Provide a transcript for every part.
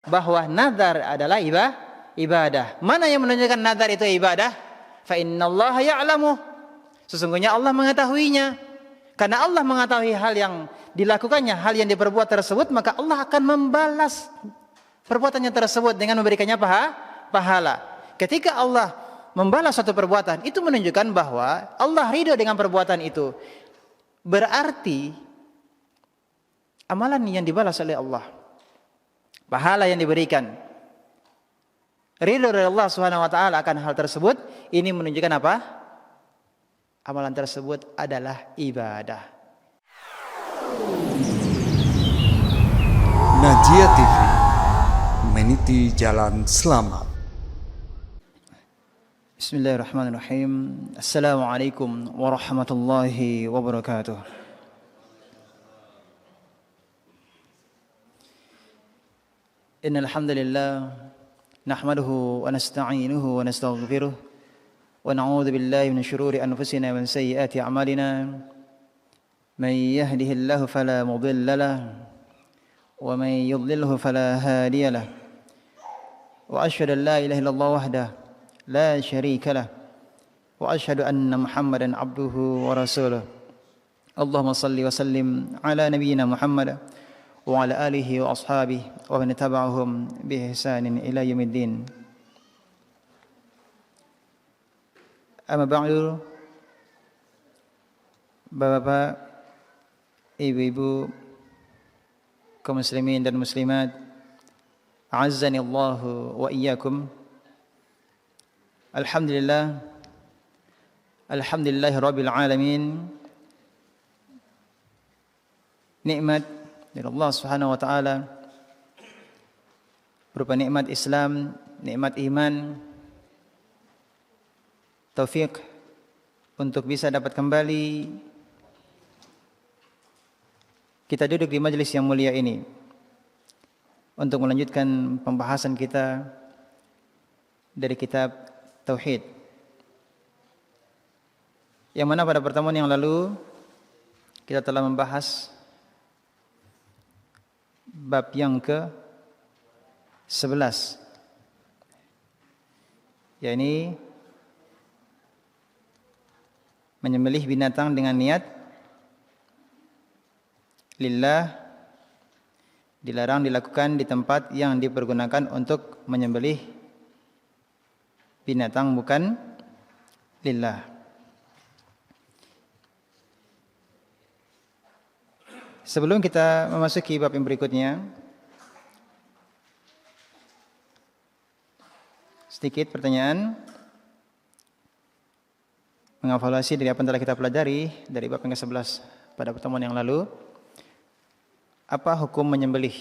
bahwa nazar adalah ibadah. Mana yang menunjukkan nazar itu ibadah? Fa innallaha ya'lamu. Sesungguhnya Allah mengetahuinya. Karena Allah mengetahui hal yang dilakukannya, hal yang diperbuat tersebut, maka Allah akan membalas perbuatannya tersebut dengan memberikannya pahala. Ketika Allah membalas suatu perbuatan, itu menunjukkan bahwa Allah ridho dengan perbuatan itu. Berarti amalan yang dibalas oleh Allah, pahala yang diberikan, ridho dari Allah Subhanahu wa taala akan hal tersebut, ini menunjukkan apa? Amalan tersebut adalah ibadah. Najia TV, meniti jalan selamat. Bismillahirrahmanirrahim. Assalamualaikum warahmatullahi wabarakatuh. Innal hamdalillah nahmaduhu wa nasta'inuhu wa nastaghfiruh wa na'udzu billahi min shururi anfusina wa min sayyiati a'malina. Man yahdihillahu fala mudilla lahu wa man yudlilhu fala hadiya lahu. Wa asyhadu an la ilaha illallah wahdahu la syarika lahu wa asyhadu anna Muhammadan abduhu wa rasuluh. Allahumma salli wa sallim ala nabiyyina Muhammad wa ala alihi wa ashabihi wa man tabi'ahum bi ihsanin ila yaumiddin. Amma ba'du. Bapak-bapak, ibu-ibu, kaum muslimin dan muslimat, a'azzani Allahu wa iyyakum. Alhamdulillah, alhamdulillahi rabbil alamin. Nikmat dari Allah Subhanahu wa taala berupa nikmat Islam, nikmat iman, taufik untuk bisa dapat kembali kita duduk di majelis yang mulia ini untuk melanjutkan pembahasan kita dari kitab Tauhid, yang mana pada pertemuan yang lalu kita telah membahas bab yang ke-11, yakni menyembelih binatang dengan niat lillah, dilarang dilakukan di tempat yang dipergunakan untuk menyembelih binatang bukan lillah. Sebelum kita memasuki bab yang berikutnya, sedikit pertanyaan mengevaluasi dari apa yang telah kita pelajari dari bab yang ke-11 pada pertemuan yang lalu. Apa hukum menyembelih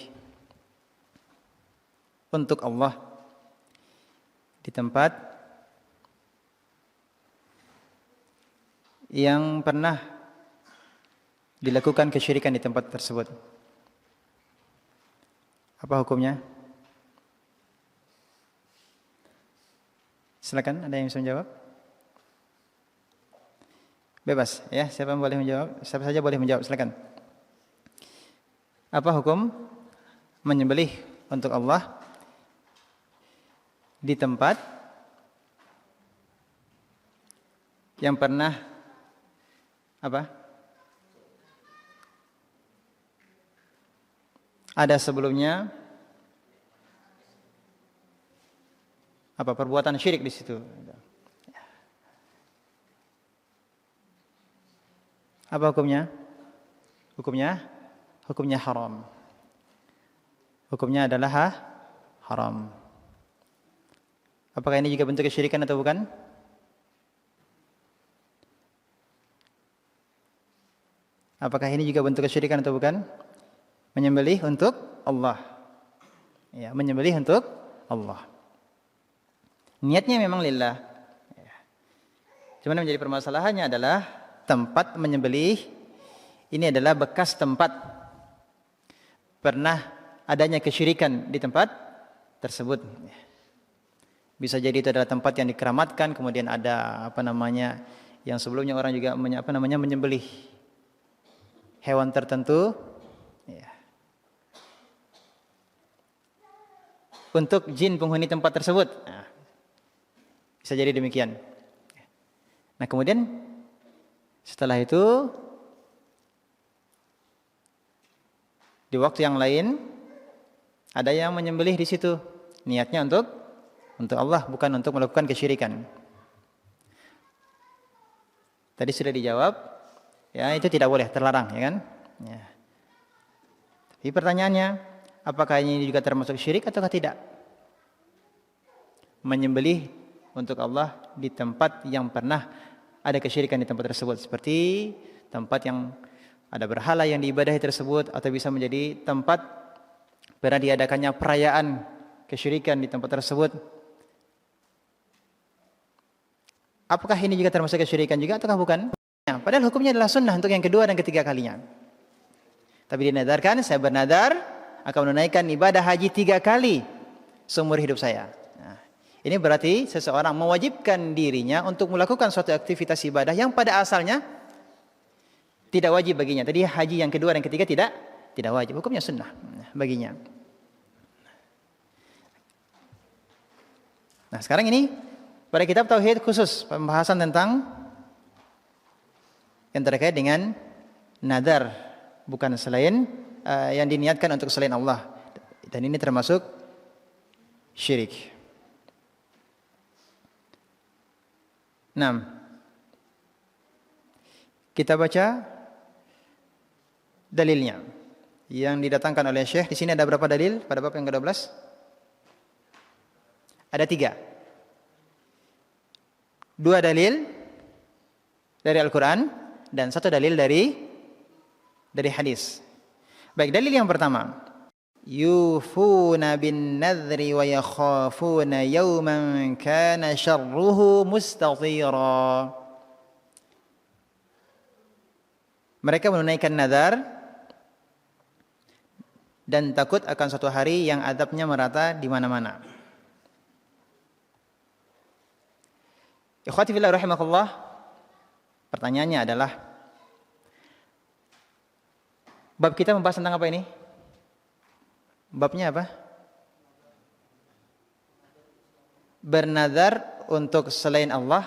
untuk Allah di tempat yang pernah dilakukan kesyirikan di tempat tersebut? Apa hukumnya? Silakan, ada yang bisa menjawab? Bebas ya, siapa yang boleh menjawab? Siapa saja boleh menjawab, silakan. Apa hukum menyembelih untuk Allah di tempat yang pernah apa? Ada sebelumnya apa perbuatan syirik di situ? Apa hukumnya? Hukumnya haram. Hukumnya adalah haram. Apakah ini juga bentuk kesyirikan atau bukan? Apakah ini juga bentuk kesyirikan atau bukan? Menyembelih untuk Allah. Ya, menyembelih untuk Allah. Niatnya memang lillah. Ya. Cuman yang menjadi permasalahannya adalah tempat menyembelih ini adalah bekas tempat pernah adanya kesyirikan di tempat tersebut. Bisa jadi itu adalah tempat yang dikeramatkan, kemudian ada yang sebelumnya orang juga menyembelih hewan tertentu. Ya. untuk jin penghuni tempat tersebut. Nah, bisa jadi demikian. Nah, kemudian setelah itu di waktu yang lain ada yang menyembelih di situ. Niatnya untuk Allah, bukan untuk melakukan kesyirikan. Tadi sudah dijawab, ya itu tidak boleh, terlarang, ya kan? Ya. Tapi pertanyaannya, apakah ini juga termasuk syirik ataukah tidak? Menyembelih untuk Allah di tempat yang pernah ada kesyirikan di tempat tersebut, seperti tempat yang ada berhala yang diibadahi tersebut, atau bisa menjadi tempat pernah diadakannya perayaan kesyirikan di tempat tersebut. Apakah ini juga termasuk kesyirikan juga ataukah bukan? Ya, padahal hukumnya adalah sunnah untuk yang kedua dan ketiga kalinya. Tapi dinadarkan, saya bernadar akan menunaikan ibadah haji 3 kali seumur hidup saya. Nah, ini berarti seseorang mewajibkan dirinya untuk melakukan suatu aktivitas ibadah yang pada asalnya tidak wajib baginya. Tadi haji yang kedua dan ketiga tidak wajib. Hukumnya sunnah baginya. Nah, sekarang ini pada kitab Tauhid khusus pembahasan tentang yang terkait dengan nadar, bukan selain yang diniatkan untuk selain Allah. Dan ini termasuk syirik. 6. Kita baca dalilnya yang didatangkan oleh Syekh. Di sini ada berapa dalil pada bab yang ke-12? Ada 3. 2 dalil dari Al-Quran dan 1 dalil dari hadis. Baik, dalil yang pertama, yufuna bin nadhri wa yakhafuna yawman kana syarruhu mustatira. Mereka menunaikan nadar dan takut akan suatu hari yang azabnya merata di mana-mana. Ikhwati fillah rahimakumullah, pertanyaannya adalah, bab kita membahas tentang apa ini? Babnya apa? Bernadar untuk selain Allah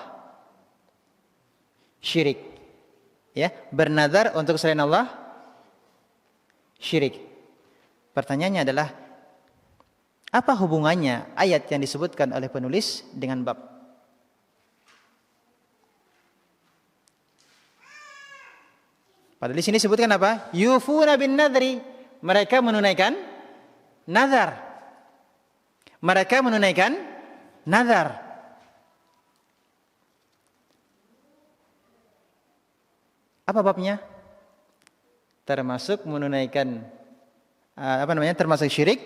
syirik. Ya, bernadar untuk selain Allah syirik. Pertanyaannya adalah, apa hubungannya ayat yang disebutkan oleh penulis dengan bab? Padahal di sini disebutkan apa? Yufuna bin nadri. Mereka menunaikan nazar. Mereka menunaikan nazar. Apa babnya? Termasuk menunaikan termasuk syirik,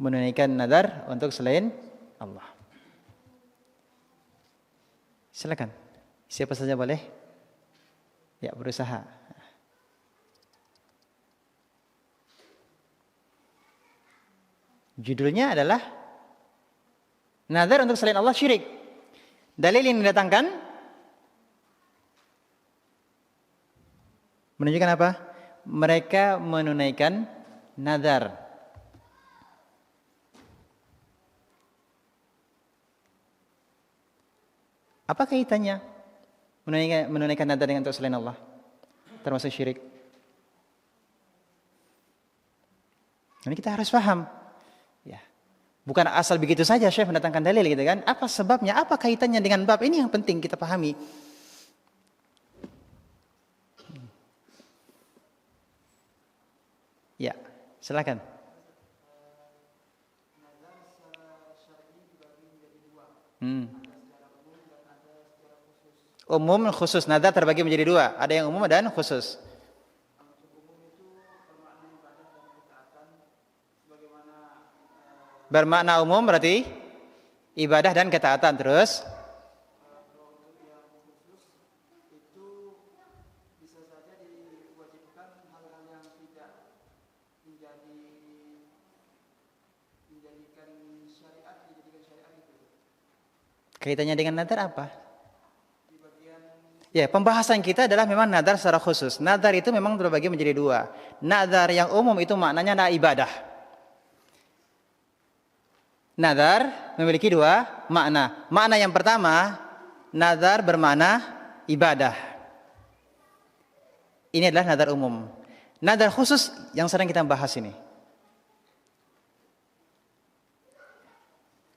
menunaikan nazar untuk selain Allah. Silakan. Siapa saja boleh? Ya, berusaha. Judulnya adalah nazar untuk selain Allah syirik. Dalil yang didatangkan menunjukkan apa? Mereka menunaikan nazar. Apa kaitannya menunaikan nazar dengan untuk selain Allah? Termasuk syirik. Ini kita harus paham. Ya. Bukan asal begitu saja Syekh mendatangkan dalil gitu kan. Apa sebabnya? Apa kaitannya dengan bab ini yang penting kita pahami. Ya, silakan. Umum khusus, nazar terbagi menjadi 2. Ada yang umum dan khusus. Bermakna umum berarti ibadah dan ketaatan. Terus kaitannya dengan nadar apa? Ya, pembahasan kita adalah memang nadar secara khusus. Nadar itu memang terbagi menjadi 2. Nadar yang umum itu maknanya adalah ibadah. Nazar memiliki dua makna. Makna yang pertama, nazar bermakna ibadah. Ini adalah nazar umum. Nazar khusus yang sedang kita bahas ini.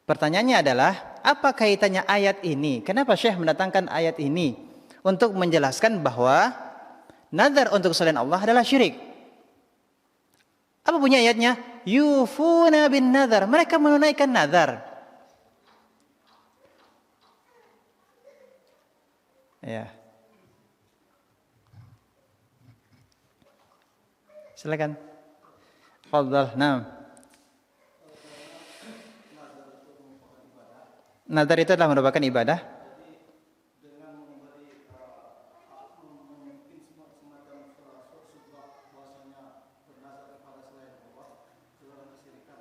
Pertanyaannya adalah, apa kaitannya ayat ini? Kenapa Syekh mendatangkan ayat ini untuk menjelaskan bahwa nazar untuk selain Allah adalah syirik? Apa bunyi ayatnya? Yufuna bin nazar. Mereka menunaikan nazar. Ya. Silakan. Fadhal. Nah. Nazar itu adalah merupakan ibadah.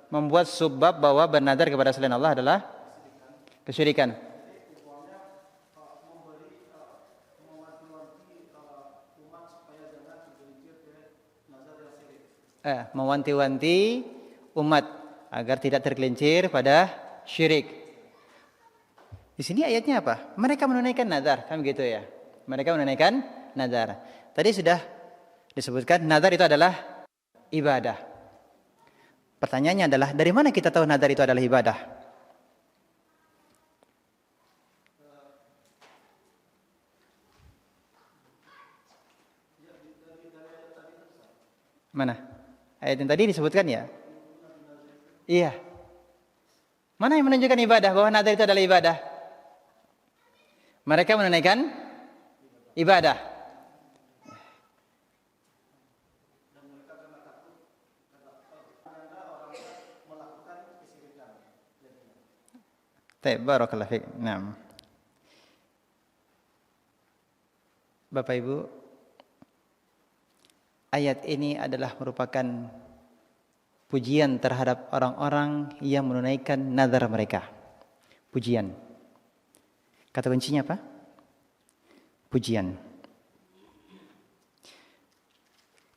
Membuat subbab bahwa bernazar kepada selain Allah adalah kesyirikan. Mewanti-wanti umat agar tidak tergelincir pada syirik. Di sini ayatnya apa? Mereka menunaikan nazar, kan begitu ya? Mereka menunaikan nazar. Tadi sudah disebutkan nazar itu adalah ibadah. Pertanyaannya adalah, dari mana kita tahu nazar itu adalah ibadah? Mana? Ayat yang tadi disebutkan ya? Iya. Mana yang menunjukkan ibadah, bahwa nazar itu adalah ibadah? Mereka menunaikan ibadah. Baik, barakallahu fiik. Naam. Bapak Ibu, ayat ini adalah merupakan pujian terhadap orang-orang yang menunaikan nazar mereka. Pujian. Kata kuncinya apa? Pujian.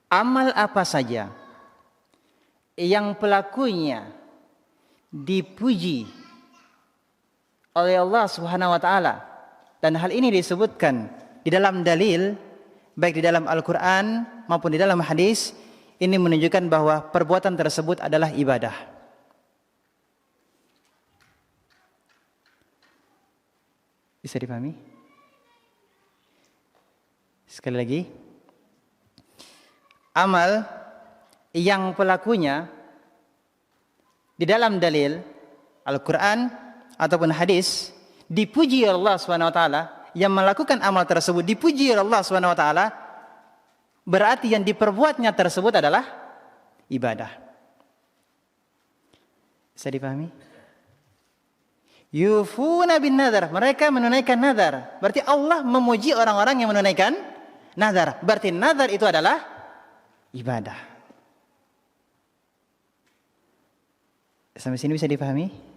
Amal apa saja yang pelakunya dipuji oleh Allah Subhanahu wa taala, dan hal ini disebutkan di dalam dalil baik di dalam Al-Qur'an maupun di dalam hadis, ini menunjukkan bahwa perbuatan tersebut adalah ibadah. Bisa dipahami? Sekali lagi, amal yang pelakunya di dalam dalil Al-Quran ataupun hadis dipuji oleh Allah SWT, yang melakukan amal tersebut dipuji oleh Allah SWT, berarti yang diperbuatnya tersebut adalah ibadah. Bisa dipahami? Yufuna bin nazar, mereka menunaikan nazar. Berarti Allah memuji orang-orang yang menunaikan nazar. Berarti nazar itu adalah ibadah. Sampai sini bisa dipahami?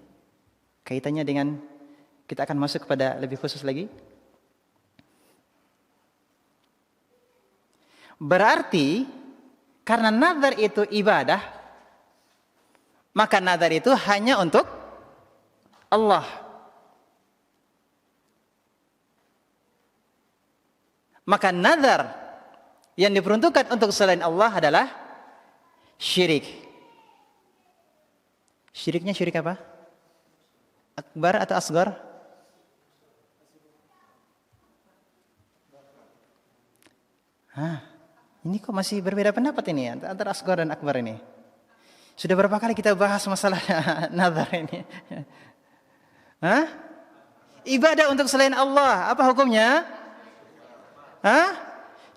Kaitannya dengan, kita akan masuk kepada lebih khusus lagi. Berarti karena nazar itu ibadah, maka nazar itu hanya untuk Allah. Maka nazar yang diperuntukkan untuk selain Allah adalah syirik. Syiriknya syirik apa? Akbar atau asgar? Ini kok masih berbeda pendapat ini antara asgar dan akbar ini. Sudah berapa kali kita bahas masalah nazar ini? Ibadah untuk selain Allah, apa hukumnya?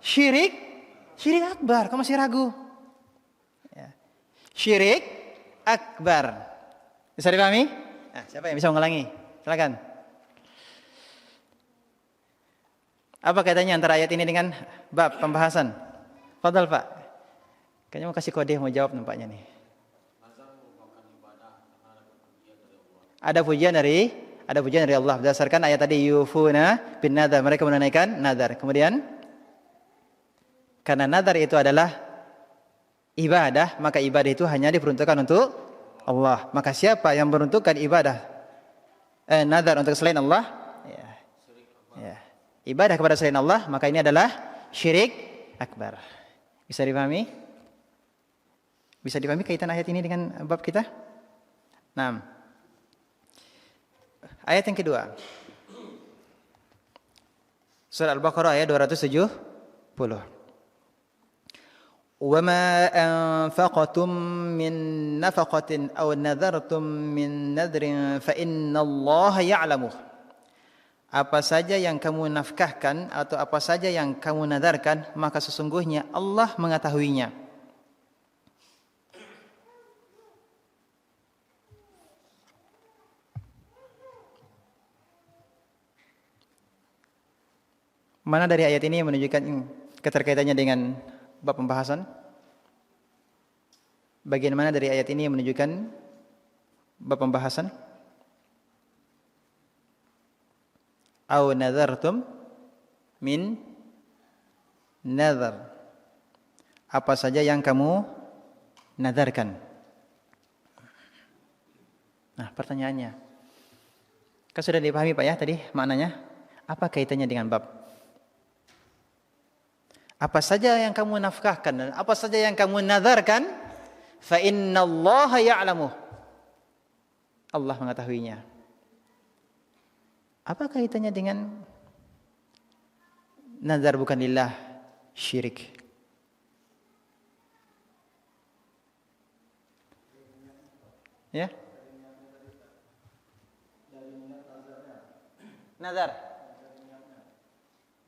Syirik? Syirik akbar, kau masih ragu? Ya. Syirik akbar. Bisa dipahami? Siapa yang bisa mengulangi? Silakan. Apa kaitannya antara ayat ini dengan bab pembahasan? Fadhal Pak. Kayaknya mau kasih kode, mau jawab nampaknya nih. Ada pujian dari Allah berdasarkan ayat tadi, yufuna bin nazar, mereka menunaikan nazar. Kemudian karena nazar itu adalah ibadah, maka ibadah itu hanya diperuntukkan untuk Allah. Maka siapa yang beruntukkan ibadah nazar untuk selain Allah, ya, ibadah kepada selain Allah, maka ini adalah syirik akbar. Bisa dipahami? Bisa dipahami kaitan ayat ini dengan bab kita? Nah, ayat yang kedua, surah Al-Baqarah ayat 270. وَمَا أَنفَقْتُم مِّن نَّفَقَةٍ أَوْ نَذَرْتُم مِّن نَّذْرٍ فَإِنَّ اللَّهَ يَعْلَمُهُ. Apa saja yang kamu nafkahkan atau apa saja yang kamu nadarkan, maka sesungguhnya Allah mengetahuinya. Mana dari ayat ini yang menunjukkan keterkaitannya dengan bab pembahasan? Bagian mana dari ayat ini yang menunjukkan bab pembahasan? Au nadartum min nadar. Apa saja yang kamu nadarkan? Nah, pertanyaannya, kan sudah dipahami Pak ya tadi maknanya? Apa kaitannya dengan bab? Apa saja yang kamu nafkahkan dan apa saja yang kamu nadarkan, fa innallaha ya'lamu. Allah mengetahuinya. Apa kaitannya dengan nazar bukan lillah, syirik? Ya? Nazar.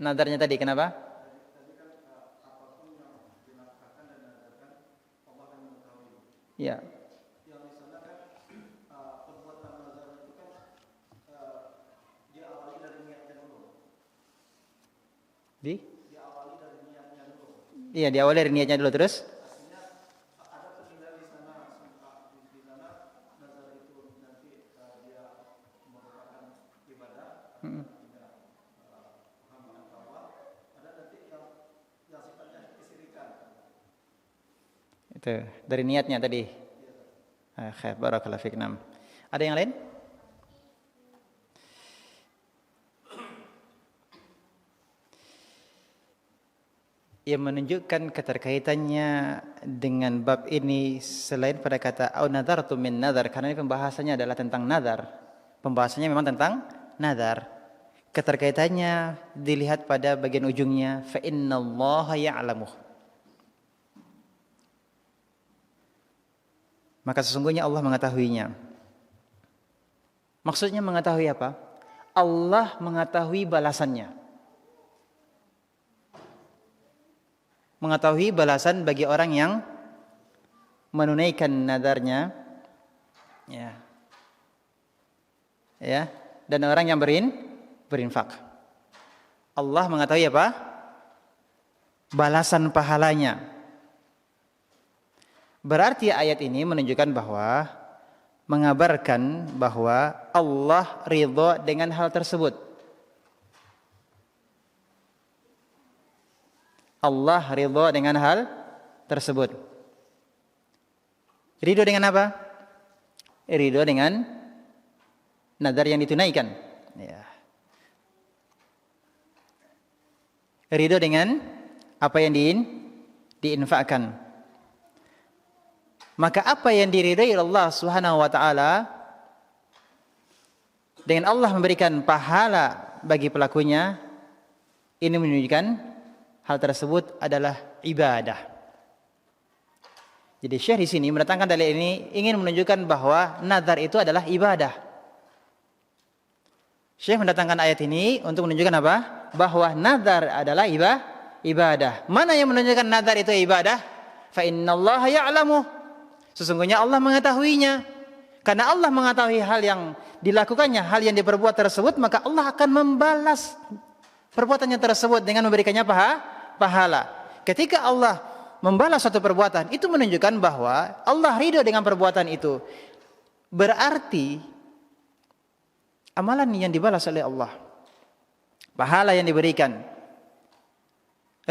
Nadarnya tadi kenapa? Ya. Iya, diawali dari niatnya dulu terus. Itu dari niatnya tadi. Khair, barakallahu fiik. Ada yang lain? Yang menunjukkan keterkaitannya dengan bab ini selain pada kata au nadartu min nadar, karena ini pembahasannya adalah tentang nadar. Pembahasannya memang tentang nadar. Keterkaitannya dilihat pada bagian ujungnya fa innallaha ya'lamu. Maka sesungguhnya Allah mengetahuinya. Maksudnya mengetahui apa? Allah mengetahui balasannya. Mengetahui balasan bagi orang yang menunaikan nadarnya, ya, dan orang yang berinfak. Allah mengetahui apa? Balasan pahalanya. Berarti ayat ini menunjukkan bahwa mengabarkan bahwa Allah ridha dengan hal tersebut. Allah ridha dengan hal tersebut. Ridha dengan apa? Ridha dengan nadar yang ditunaikan. Ya. Ridha dengan apa yang diinfakkan. Maka apa yang diridai Allah Subhanahu wa taala, dengan Allah memberikan pahala bagi pelakunya, ini menunjukkan hal tersebut adalah ibadah. Jadi Syekh di sini mendatangkan dalil ini ingin menunjukkan bahwa nazar itu adalah ibadah. Syekh mendatangkan ayat ini untuk menunjukkan apa? Bahwa nazar adalah ibadah. Mana yang menunjukkan nazar itu ibadah? Fa innallaha ya'lamu. Sesungguhnya Allah mengetahuinya. Karena Allah mengetahui hal yang dilakukannya, hal yang diperbuat tersebut, maka Allah akan membalas perbuatannya tersebut dengan memberikannya pahala. Ketika Allah membalas suatu perbuatan, itu menunjukkan bahwa Allah ridho dengan perbuatan itu. Berarti amalan yang dibalas oleh Allah, pahala yang diberikan,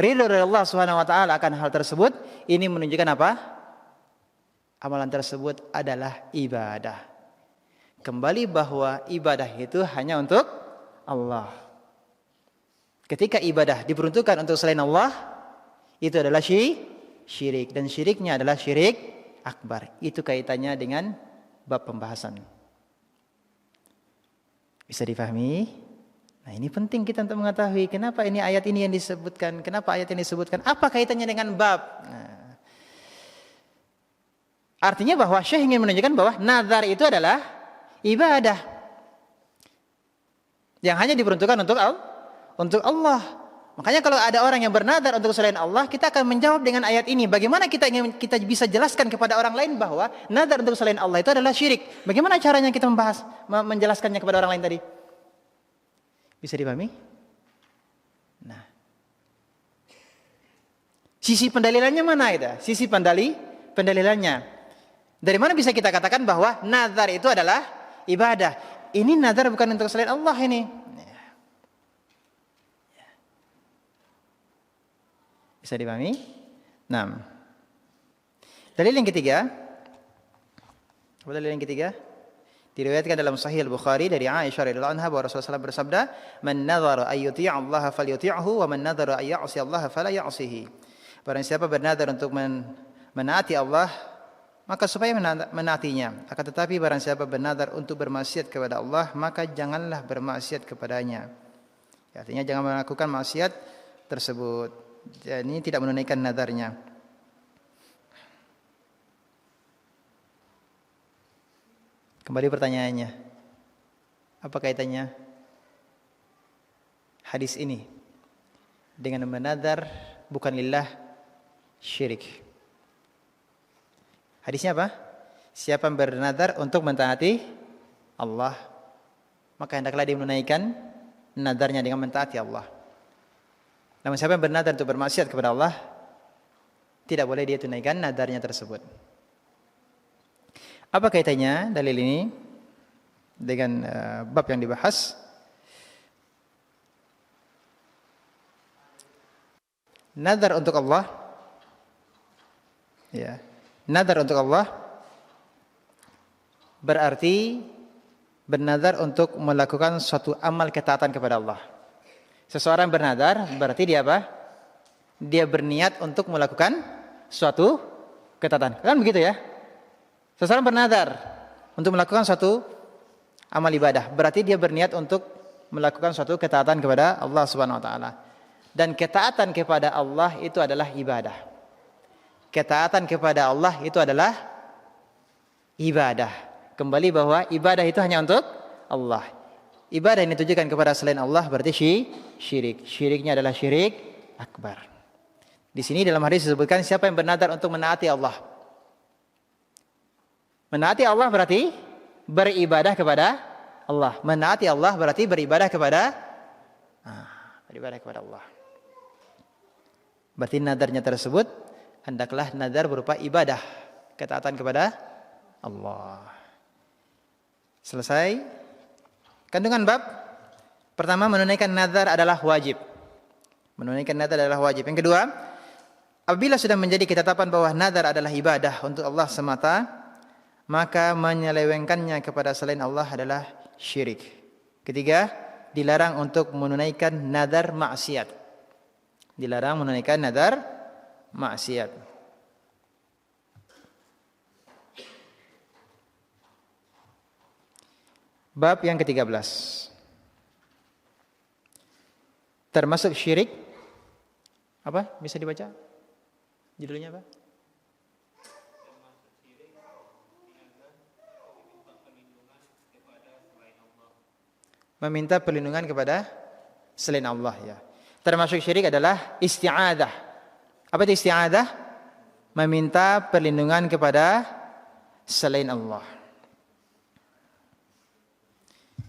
ridho dari Allah Subhanahu wa taala akan hal tersebut, ini menunjukkan apa? amalan tersebut adalah ibadah. Kembali bahwa ibadah itu hanya untuk Allah. Ketika ibadah diperuntukkan untuk selain Allah, itu adalah syirik. Dan syiriknya adalah syirik akbar. Itu kaitannya dengan bab pembahasan. Bisa difahami? Nah, ini penting kita untuk mengetahui kenapa ini ayat ini yang disebutkan, kenapa ayat ini disebutkan, apa kaitannya dengan bab. Nah, artinya bahwa Syekh ingin menunjukkan bahwa nazar itu adalah ibadah yang hanya diperuntukkan untuk Allah. Makanya kalau ada orang yang bernazar untuk selain Allah, kita akan menjawab dengan ayat ini. Bagaimana kita bisa jelaskan kepada orang lain bahwa nazar untuk selain Allah itu adalah syirik? Bagaimana caranya kita menjelaskannya kepada orang lain tadi? Bisa dipahami? Nah, sisi pendalilannya mana itu? Sisi pendalilannya. Dari mana bisa kita katakan bahwa nazar itu adalah ibadah? Ini nazar bukan untuk selain Allah ini. Bisa dipahami? Nah, dalil yang ketiga. Apa dalil yang ketiga? Diriwayatkan dalam Sahih Al-Bukhari dari Aisyah radhiyallahu anha bahwa Rasulullah SAW bersabda, "Man nadhara ay yuti'a Allah falyuti'hu wa man nadhara ay ya'si Allah fala ya'sihi." Barang siapa bernazar untuk menaati Allah, maka supaya menaatinya. Akan tetapi barang siapa bernazar untuk bermaksiat kepada Allah, maka janganlah bermaksiat kepadanya. Artinya jangan melakukan maksiat tersebut. Ini tidak menunaikan nazarnya. Kembali pertanyaannya, apa kaitannya hadis ini dengan menazar bukan lillah syirik? Hadisnya apa? Siapa yang bernazar untuk mentaati Allah, maka hendaklah dia menunaikan nazarnya dengan mentaati Allah. Namun siapa yang bernazar untuk bermaksiat kepada Allah, tidak boleh dia tunaikan nazarnya tersebut. Apa kaitannya dalil ini dengan bab yang dibahas? Nazar untuk Allah, ya, nazar untuk Allah berarti bernazar untuk melakukan suatu amal ketaatan kepada Allah. Seseorang bernazar berarti dia apa? Dia berniat untuk melakukan suatu ketaatan. Kan begitu ya? Seseorang bernazar untuk melakukan suatu amal ibadah, berarti dia berniat untuk melakukan suatu ketaatan kepada Allah Subhanahu wa taala. Dan ketaatan kepada Allah itu adalah ibadah. Ketaatan kepada Allah itu adalah ibadah. Kembali bahwa ibadah itu hanya untuk Allah. Ibadah yang ditujukan kepada selain Allah berarti syirik. Syiriknya adalah syirik akbar. Di sini dalam hadis disebutkan siapa yang bernazar untuk menaati Allah. Menaati Allah berarti beribadah kepada Allah. Menaati Allah berarti beribadah kepada Allah. Berarti nadarnya tersebut hendaklah nadar berupa ibadah, ketaatan kepada Allah. Selesai. Kandungan bab pertama, menunaikan nadar adalah wajib. Menunaikan nadar adalah wajib. Yang kedua, apabila sudah menjadi ketetapan bahwa nadar adalah ibadah untuk Allah semata, maka menyelewengkannya kepada selain Allah adalah syirik. Ketiga, dilarang untuk menunaikan nadar maksiat. Dilarang menunaikan nadar maksiat. Bab yang ke-13. Termasuk syirik. Apa? Bisa dibaca? Judulnya apa? Meminta perlindungan kepada selain Allah, ya. Termasuk syirik adalah isti'adah. Apa itu isti'adah? Meminta perlindungan kepada selain Allah.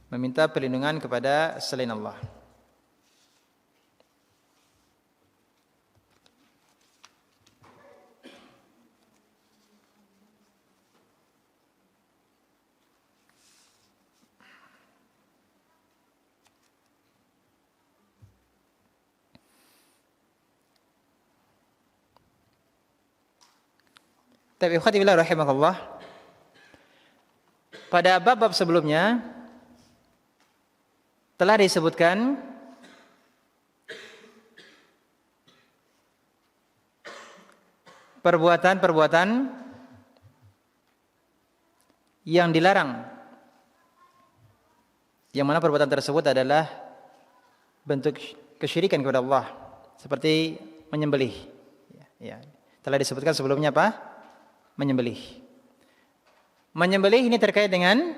Meminta perlindungan kepada selain Allah. Tapi ikhwati billah rahimakallah, pada bab-bab sebelumnya telah disebutkan perbuatan-perbuatan yang dilarang, yang mana perbuatan tersebut adalah bentuk kesyirikan kepada Allah, seperti menyembelih. Ya, telah disebutkan sebelumnya apa? Menyembelih. Menyembelih ini terkait dengan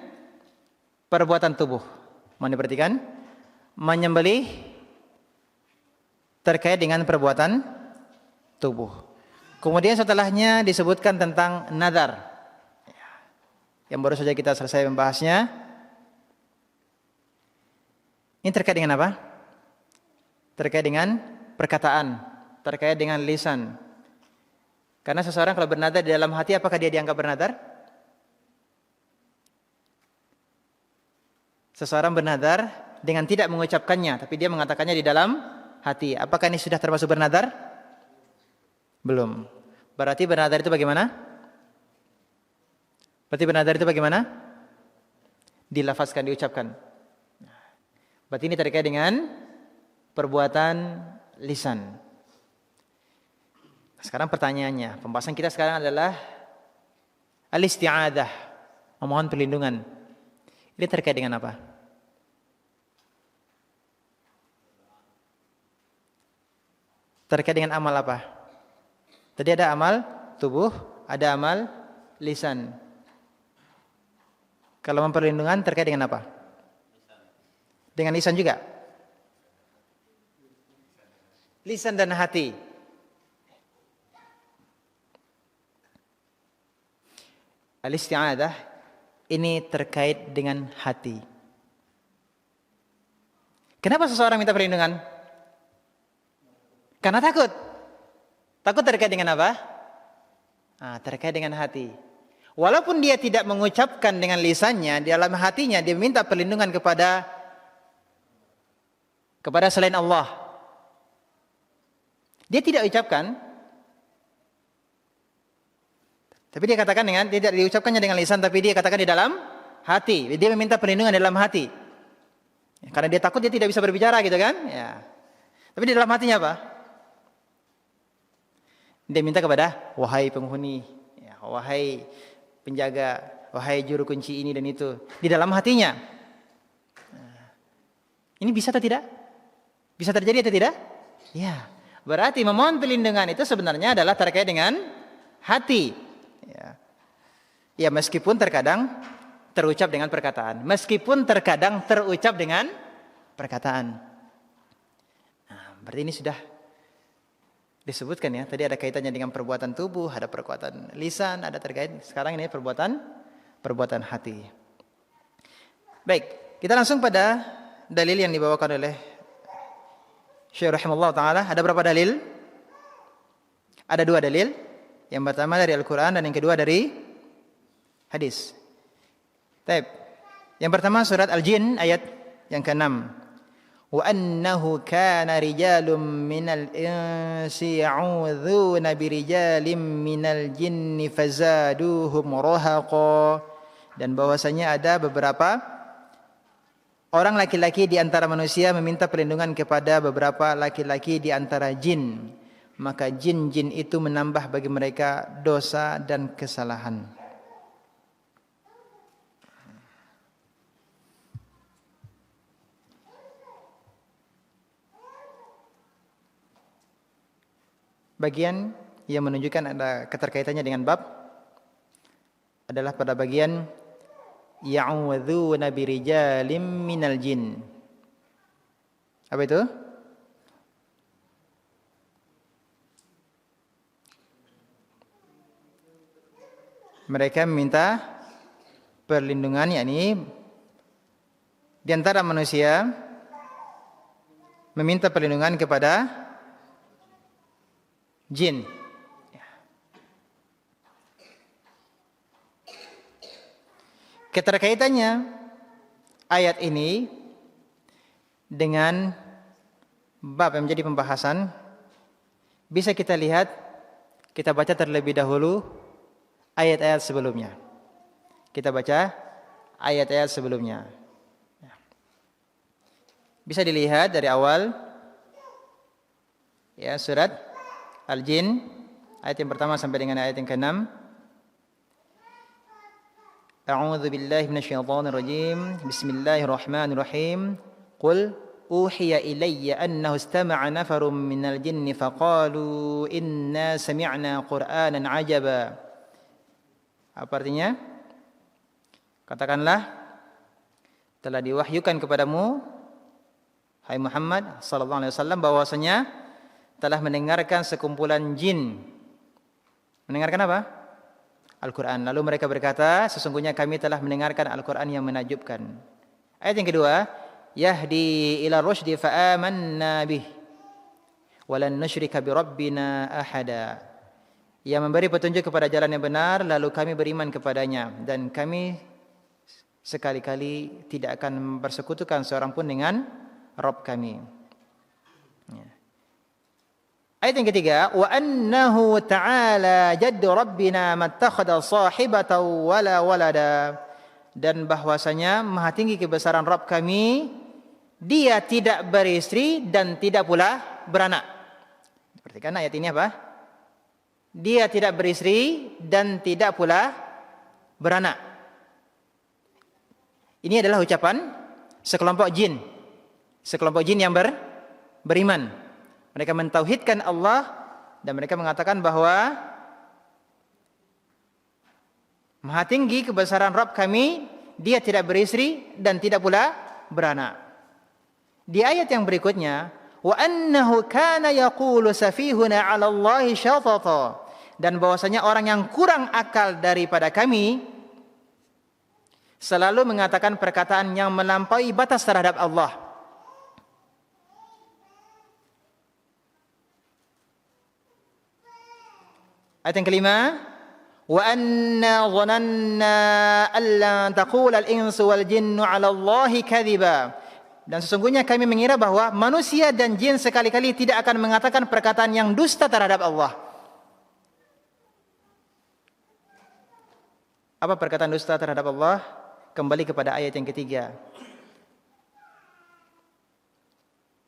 perbuatan tubuh. Mohon diperhatikan, menyembelih terkait dengan perbuatan tubuh. Kemudian setelahnya disebutkan tentang nadar, yang baru saja kita selesai membahasnya. Ini terkait dengan apa? Terkait dengan perkataan, terkait dengan lisan. Karena seseorang kalau bernadar di dalam hati, apakah dia dianggap bernadar? Seseorang bernadar dengan tidak mengucapkannya, tapi dia mengatakannya di dalam hati. Apakah ini sudah termasuk bernadar? Belum. Berarti bernadar itu bagaimana? Berarti bernadar itu bagaimana? Dilafazkan, diucapkan. Berarti ini terkait dengan perbuatan lisan. Sekarang pertanyaannya, pembahasan kita sekarang adalah al-isti'adah, memohon perlindungan. Ini terkait dengan apa? Terkait dengan amal apa? Tadi ada amal tubuh, ada amal lisan. Kalau memperlindungan terkait dengan apa? Dengan lisan juga? Lisan dan hati. Al-isti'adah ini terkait dengan hati. Kenapa seseorang minta perlindungan? Karena takut. Takut terkait dengan apa? Terkait dengan hati. Walaupun dia tidak mengucapkan dengan lisannya, di dalam hatinya dia minta perlindungan kepada selain Allah. Dia tidak ucapkan, tapi dia katakan dengan, tidak diucapkannya dengan lisan, tapi dia katakan di dalam hati. Dia meminta perlindungan di dalam hati. Karena dia takut dia tidak bisa berbicara gitu kan? Ya. Tapi di dalam hatinya apa? Dia minta kepada wahai penghuni, ya, wahai penjaga, wahai juru kunci ini dan itu. Di dalam hatinya. Ini bisa atau tidak? Bisa terjadi atau tidak? Ya. Berarti memohon perlindungan itu sebenarnya adalah terkait dengan hati. Ya, meskipun terkadang terucap dengan perkataan. Meskipun terkadang terucap dengan perkataan. Berarti ini sudah disebutkan ya. Tadi ada kaitannya dengan perbuatan tubuh, ada perbuatan lisan, ada terkait. Sekarang ini perbuatan hati. Baik, kita langsung pada dalil yang dibawakan oleh Syekh rahimahullah taala. Ada berapa dalil? Ada 2 dalil. Yang pertama dari Al-Qur'an dan yang kedua dari hadis. Baik. Yang pertama surat Al-Jin ayat yang ke-6. Wa annahu kana rijalun minal insi ya'udzuna birijalin minal jinni fazaduhum rahaqa. Dan bahwasanya ada beberapa orang laki-laki di antara manusia meminta perlindungan kepada beberapa laki-laki di antara jin. Maka jin-jin itu menambah bagi mereka dosa dan kesalahan. Bagian yang menunjukkan ada keterkaitannya dengan bab adalah pada bagian ya'udzuna birijalim minal jin. Apa itu? Mereka meminta perlindungan, yakni di antara manusia meminta perlindungan kepada jin. Keterkaitannya ayat ini dengan bab yang menjadi pembahasan bisa kita lihat, kita baca terlebih dahulu ayat-ayat sebelumnya. Kita baca ayat-ayat sebelumnya. Bisa dilihat dari awal ya, surat Al-Jin ayat yang pertama sampai dengan ayat yang ke-6. A'udzu billahi minasyaitonir rajim. Bismillahirrahmanirrahim. Qul uhiya ilayya annahu istama'a nafarun minal jinni faqalu inna sami'na qur'anan 'ajaba. Apa artinya? Katakanlah, telah diwahyukan kepadamu hai Muhammad sallallahu alaihi wasallam bahwasanya telah mendengarkan sekumpulan jin. Mendengarkan apa? Al-Qur'an. Lalu mereka berkata, sesungguhnya kami telah mendengarkan Al-Qur'an yang menakjubkan. Ayat yang kedua, yahdi ila rusydi fa amanna bih wa lan nusyrika bi rabbina ahada. Yang memberi petunjuk kepada jalan yang benar, lalu kami beriman kepadanya dan kami sekali-kali tidak akan mempersekutukan seorang pun dengan Rabb kami. Ya. Ayat yang ketiga, wa annahu ta'ala jaddu rabbina mattakhadha sahibatan wala walada. Dan bahwasanya maha tinggi kebesaran Rabb kami, dia tidak beristri dan tidak pula beranak. Perhatikan ayat ini apa? Dia tidak beristri dan tidak pula beranak. Ini adalah ucapan sekelompok jin. Sekelompok jin yang beriman. Mereka mentauhidkan Allah dan mereka mengatakan bahwa maha tinggi kebesaran Rabb kami, dia tidak beristri dan tidak pula beranak. Di ayat yang berikutnya, wa annahu kana yaqulu safihuna 'ala Allahi syatata, dan bahwasanya orang yang kurang akal daripada kami selalu mengatakan perkataan yang melampaui batas terhadap Allah. Ayat yang kelima, wa anna dhananna alla taqula al-insu wal jinnu 'ala Allahi kadhiba. Dan sesungguhnya kami mengira bahwa manusia dan jin sekali-kali tidak akan mengatakan perkataan yang dusta terhadap Allah. Apa perkataan dusta terhadap Allah? Kembali kepada ayat yang ketiga.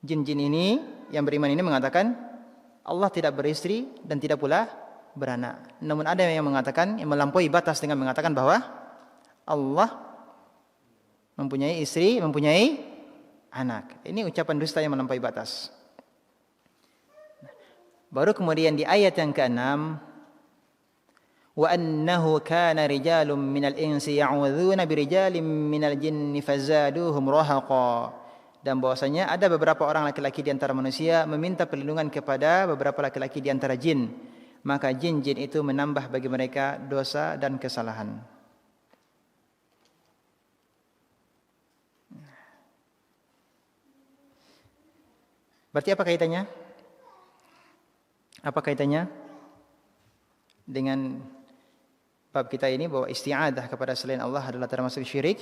Jin-jin ini yang beriman ini mengatakan Allah tidak beristri dan tidak pula beranak. Namun ada yang mengatakan, yang melampaui batas dengan mengatakan bahwa Allah mempunyai istri, mempunyai anak. Ini ucapan dusta yang melampaui batas. Baru kemudian di ayat yang ke-6, wa annahu kana rijalun minal insi ya'udzuna birijalin minal jinni fazaduhum rahaqa. Dan bahwasanya ada beberapa orang laki-laki di antara manusia meminta perlindungan kepada beberapa laki-laki di antara jin, maka jin-jin itu menambah bagi mereka dosa dan kesalahan. Berarti apa kaitannya? Apa kaitannya dengan bab kita ini bahwa isti'adah kepada selain Allah adalah termasuk syirik?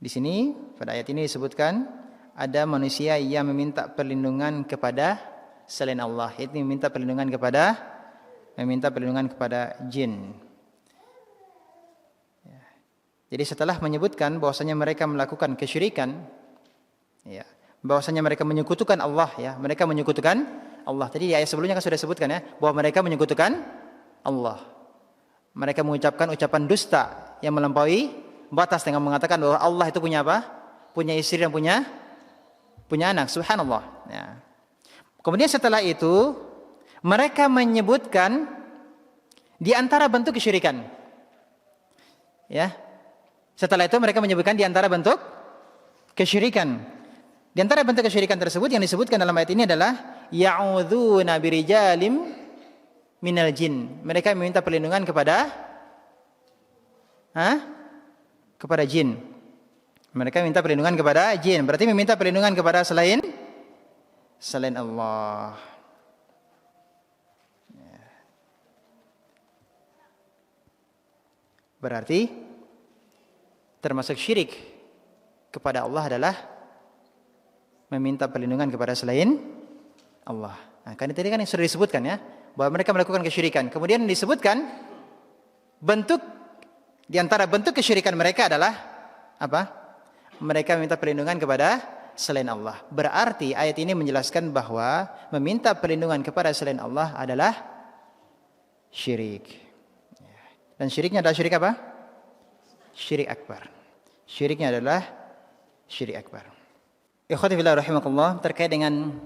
Di sini pada ayat ini disebutkan ada manusia yang meminta perlindungan kepada selain Allah, yaitu meminta perlindungan kepada jin. Jadi setelah menyebutkan bahwasanya mereka melakukan kesyirikan, ya, bahwasanya mereka menyekutukan Allah, ya, mereka menyekutukan Allah. Tadi di ayat sebelumnya kan sudah disebutkan ya, bahwa mereka menyekutukan Allah. Mereka mengucapkan ucapan dusta yang melampaui batas dengan mengatakan bahwa Allah itu punya apa? Punya istri dan punya anak. Subhanallah. Ya. Kemudian setelah itu mereka menyebutkan di antara bentuk kesyirikan. Ya. Setelah itu mereka menyebutkan di antara bentuk kesyirikan. Di antara bentuk kesyirikan tersebut yang disebutkan dalam ayat ini adalah ya'udzuna birijalim minal jin. Mereka meminta perlindungan kepada kepada jin. Mereka minta perlindungan kepada jin. Berarti meminta perlindungan kepada selain Allah. Berarti termasuk syirik kepada Allah adalah meminta perlindungan kepada selain Allah. Nah, kan tadi kan yang sudah disebutkan ya, bahwa mereka melakukan kesyirikan. Kemudian disebutkan di antara bentuk kesyirikan mereka adalah apa? Mereka meminta perlindungan kepada selain Allah. Berarti ayat ini menjelaskan bahwa meminta perlindungan kepada selain Allah adalah syirik. Dan syiriknya adalah syirik apa? Syirik akbar. Syiriknya adalah syirik akbar. Ikhwati fillah rahimakumullah, terkait dengan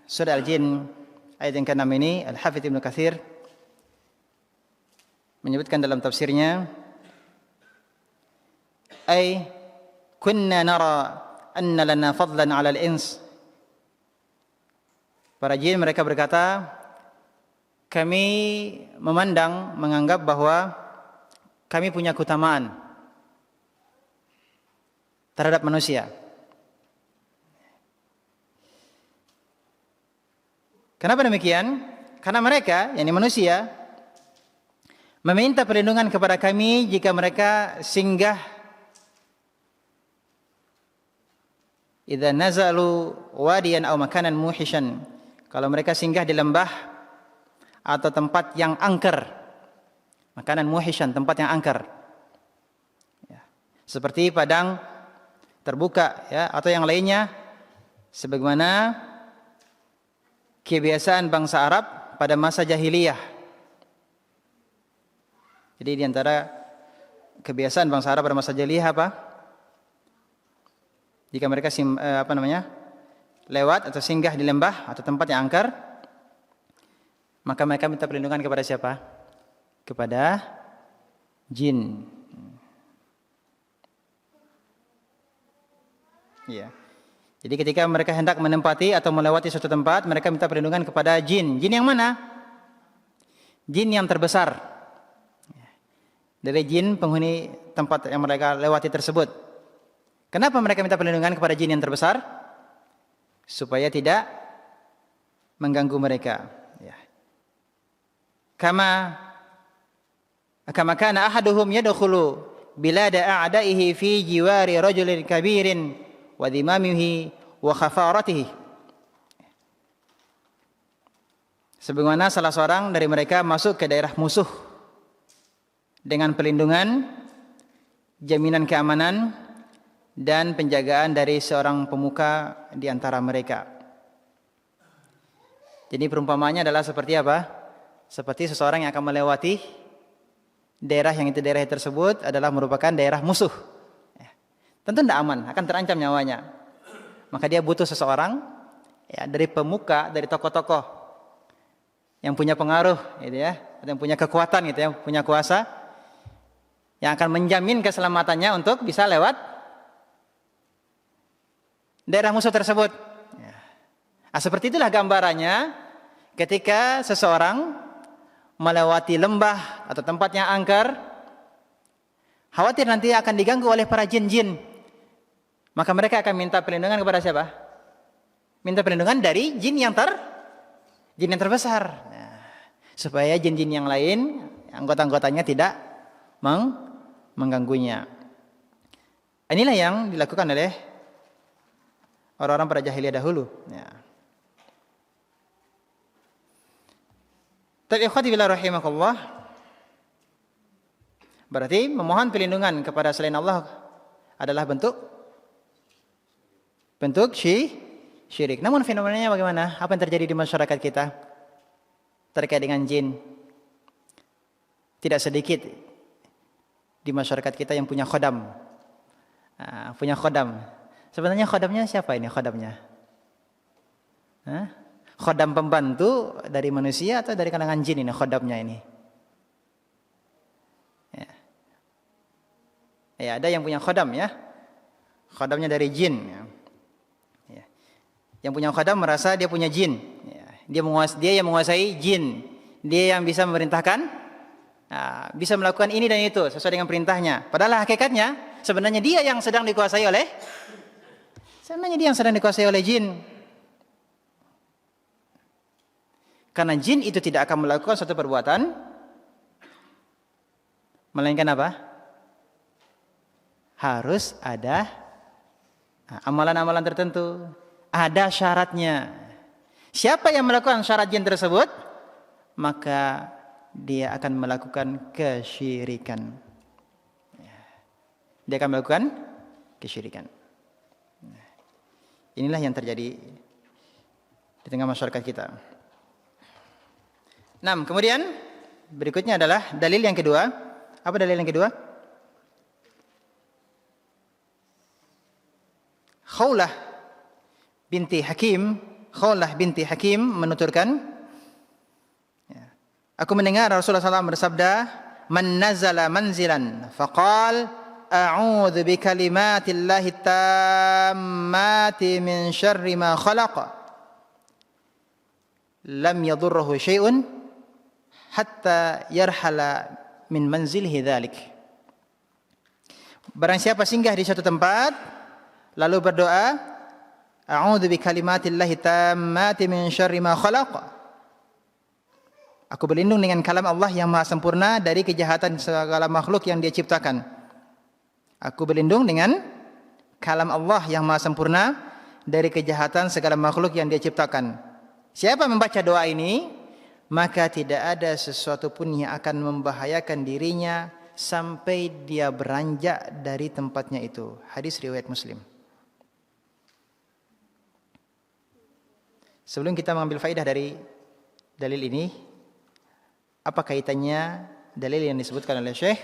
surah Al-Jin ayat yang ke-6 ini, Al-Hafidz Ibnu Katsir menyebutkan dalam tafsirnya, ay kunna nara anna lana fadlan 'ala al-ins. Para jin mereka berkata, kami menganggap bahwa kami punya keutamaan terhadap manusia. Kenapa demikian? Karena mereka, yakni manusia, meminta perlindungan kepada kami jika mereka singgah idza nazalu wadiyan aw makanan muhishan. Kalau mereka singgah di lembah atau tempat yang angker. Makanan muhishan, tempat yang angker. Ya. Seperti padang terbuka ya, atau yang lainnya, sebagaimana kebiasaan bangsa Arab pada masa jahiliyah. Jadi di antara kebiasaan bangsa Arab pada masa jahiliyah apa? Jika mereka lewat atau singgah di lembah atau tempat yang angker, maka mereka minta perlindungan kepada siapa? Kepada jin. Ya. Jadi ketika mereka hendak menempati atau melewati suatu tempat, mereka minta perlindungan kepada jin. Jin yang mana? Jin yang terbesar. Dari jin penghuni tempat yang mereka lewati tersebut. Kenapa mereka minta perlindungan kepada jin yang terbesar? Supaya tidak mengganggu mereka. Ya. Kama kana ahaduhum yadkhulu bilada a'daihi fi jiwari rajulin kabirin wa dhimamihi wa khafaratihi. Sebagaimana salah seorang dari mereka masuk ke daerah musuh dengan perlindungan, jaminan keamanan dan penjagaan dari seorang pemuka di antara mereka. Jadi perumpamaannya adalah seperti apa? Seperti seseorang yang akan melewati daerah yang itu daerah tersebut adalah merupakan daerah musuh. Tentu tidak aman, akan terancam nyawanya. Maka dia butuh seseorang ya, dari pemuka, dari tokoh-tokoh yang punya pengaruh, gitu ya, yang punya kekuatan, gitu ya, punya kuasa, yang akan menjamin keselamatannya untuk bisa lewat daerah musuh tersebut. Ya. Nah, seperti itulah gambarannya ketika seseorang melewati lembah atau tempat yang angker, khawatir nanti akan diganggu oleh para jin-jin. Maka mereka akan minta perlindungan kepada siapa? Minta perlindungan dari jin yang terbesar. Nah, supaya jin-jin yang lain, anggota-anggotanya tidak mengganggunya. Inilah yang dilakukan oleh orang-orang pada jahiliyah dahulu. Ya. Tapi ikhwati billah rahimakumullah, berarti memohon perlindungan kepada selain Allah adalah bentuk syirik. Namun fenomenanya bagaimana? Apa yang terjadi di masyarakat kita terkait dengan jin? Tidak sedikit di masyarakat kita yang punya khodam. Punya khodam. Sebenarnya khodamnya siapa ini khodamnya? Khodam pembantu dari manusia atau dari kalangan jin ini khodamnya ini? Ya, ada yang punya khodam ya. Khodamnya dari jin. Ya. Yang punya khodam merasa dia punya jin. Ya. Dia yang menguasai jin. Dia yang bisa memerintahkan, bisa melakukan ini dan itu sesuai dengan perintahnya. Padahal hakikatnya sebenarnya dia yang sedang dikuasai oleh jin. Karena jin itu tidak akan melakukan suatu perbuatan melainkan apa? Harus ada amalan-amalan tertentu, ada syaratnya. Siapa yang melakukan syarat jin tersebut? maka dia akan melakukan kesyirikan. Dia akan melakukan kesyirikan. Inilah yang terjadi di tengah masyarakat kita. Nah, kemudian berikutnya adalah dalil yang kedua. Apa dalil yang kedua? Khawlah binti Hakim menuturkan, aku mendengar Rasulullah SAW bersabda, man nazala manzilan faqal a'udzu bikalimatillahi tammati min syarri ma khalaq lam yadurruhu syai'un hatta yarhala min manzilihi dzalik. Barang siapa singgah di suatu tempat lalu berdoa, a'udzu bikalimatillahi tammati min syarri ma khalaq, aku berlindung dengan kalam Allah yang maha sempurna dari kejahatan segala makhluk yang Dia ciptakan. Aku berlindung dengan kalam Allah yang maha sempurna dari kejahatan segala makhluk yang Dia ciptakan. Siapa membaca doa ini, maka tidak ada sesuatu pun yang akan membahayakan dirinya sampai dia beranjak dari tempatnya itu. Hadis riwayat Muslim. Sebelum kita mengambil faidah dari dalil ini, apa kaitannya dalil yang disebutkan oleh Syekh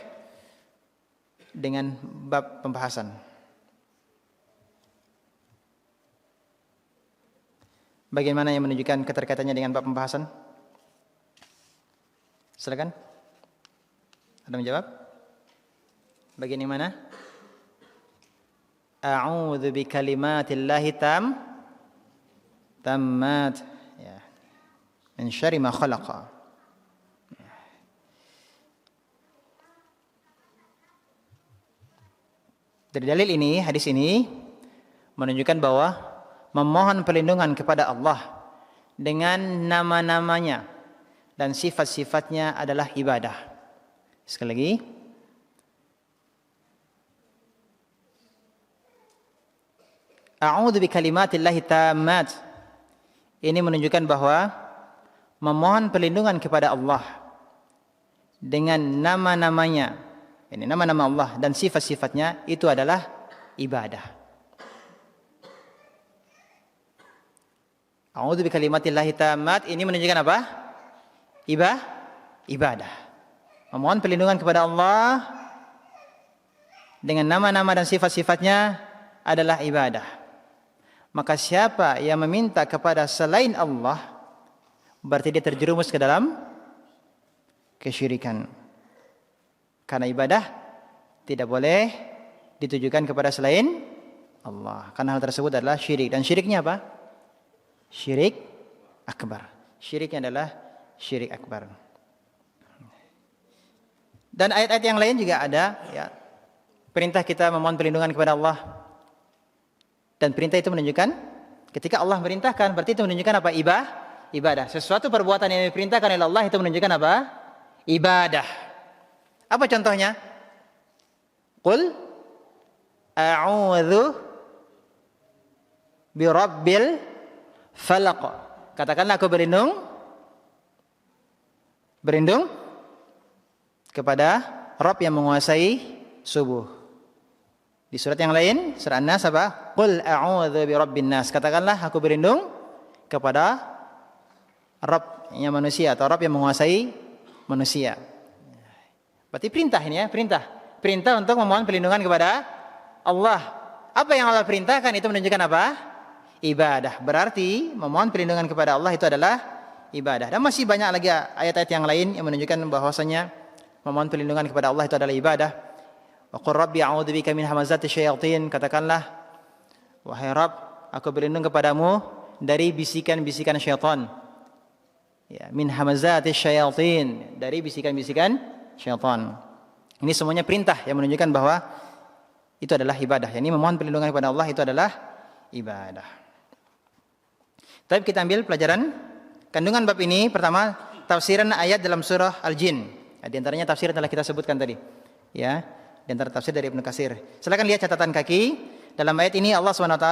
dengan bab pembahasan? Bagaimana yang menunjukkan keterkaitannya dengan bab pembahasan? Silakan. Ada menjawab? Bagian yang mana? A'udzu bikalimatillahi tammat ya min syarri ma khalaqa. Dari dalil ini, hadis ini menunjukkan bahwa memohon perlindungan kepada Allah dengan nama-namanya dan sifat-sifatnya adalah ibadah. Sekali lagi, a'udzu bikalimatillahi tammat, ini menunjukkan bahwa memohon perlindungan kepada Allah dengan nama-namanya, ini nama-nama Allah dan sifat-sifatnya, itu adalah ibadah. A'udzu bikalimatillahi tammat ini menunjukkan apa? Ibadah. Memohon perlindungan kepada Allah dengan nama-nama dan sifat-sifatnya adalah ibadah. Maka siapa yang meminta kepada selain Allah, berarti dia terjerumus ke dalam kesyirikan. Karena ibadah tidak boleh ditujukan kepada selain Allah. Karena hal tersebut adalah syirik. Dan syiriknya apa? Syirik akbar. Syiriknya adalah syirik akbar. Dan ayat-ayat yang lain juga ada, ya, perintah kita memohon perlindungan kepada Allah. Dan perintah itu menunjukkan ketika Allah merintahkan, berarti itu menunjukkan apa? Ibadah. Sesuatu perbuatan yang diperintahkan oleh Allah itu menunjukkan apa? Ibadah. Apa contohnya? Qul a'udzu birabbil falaq. Katakanlah aku berlindung kepada Rabb yang menguasai subuh. Di surat yang lain, surat An-Nas apa? Qul a'udzu birabbin nas. Katakanlah aku berlindung kepada Rabb yang manusia atau Rabb yang menguasai manusia. Berarti perintah ini ya, perintah untuk memohon perlindungan kepada Allah. Apa yang Allah perintahkan itu menunjukkan apa? Ibadah. Berarti memohon perlindungan kepada Allah itu adalah ibadah. Dan masih banyak lagi ayat-ayat yang lain yang menunjukkan bahwasanya memohon perlindungan kepada Allah itu adalah ibadah. Wa qur rabbi a'udzu bika min hamazati syayatin. Katakanlah, wahai Rabb, aku berlindung kepadamu dari bisikan-bisikan syaitan. Ya, min hamazati syayatin, dari bisikan-bisikan syaitan. Ini semuanya perintah yang menunjukkan bahwa itu adalah ibadah. Yani memohon perlindungan kepada Allah itu adalah ibadah. Tapi kita ambil pelajaran kandungan bab ini. Pertama, tafsiran ayat dalam surah Al-Jin. Di antaranya tafsir telah kita sebutkan tadi. Ya, di antara tafsir dari Ibnu Katsir. Silakan lihat catatan kaki. Dalam ayat ini Allah SWT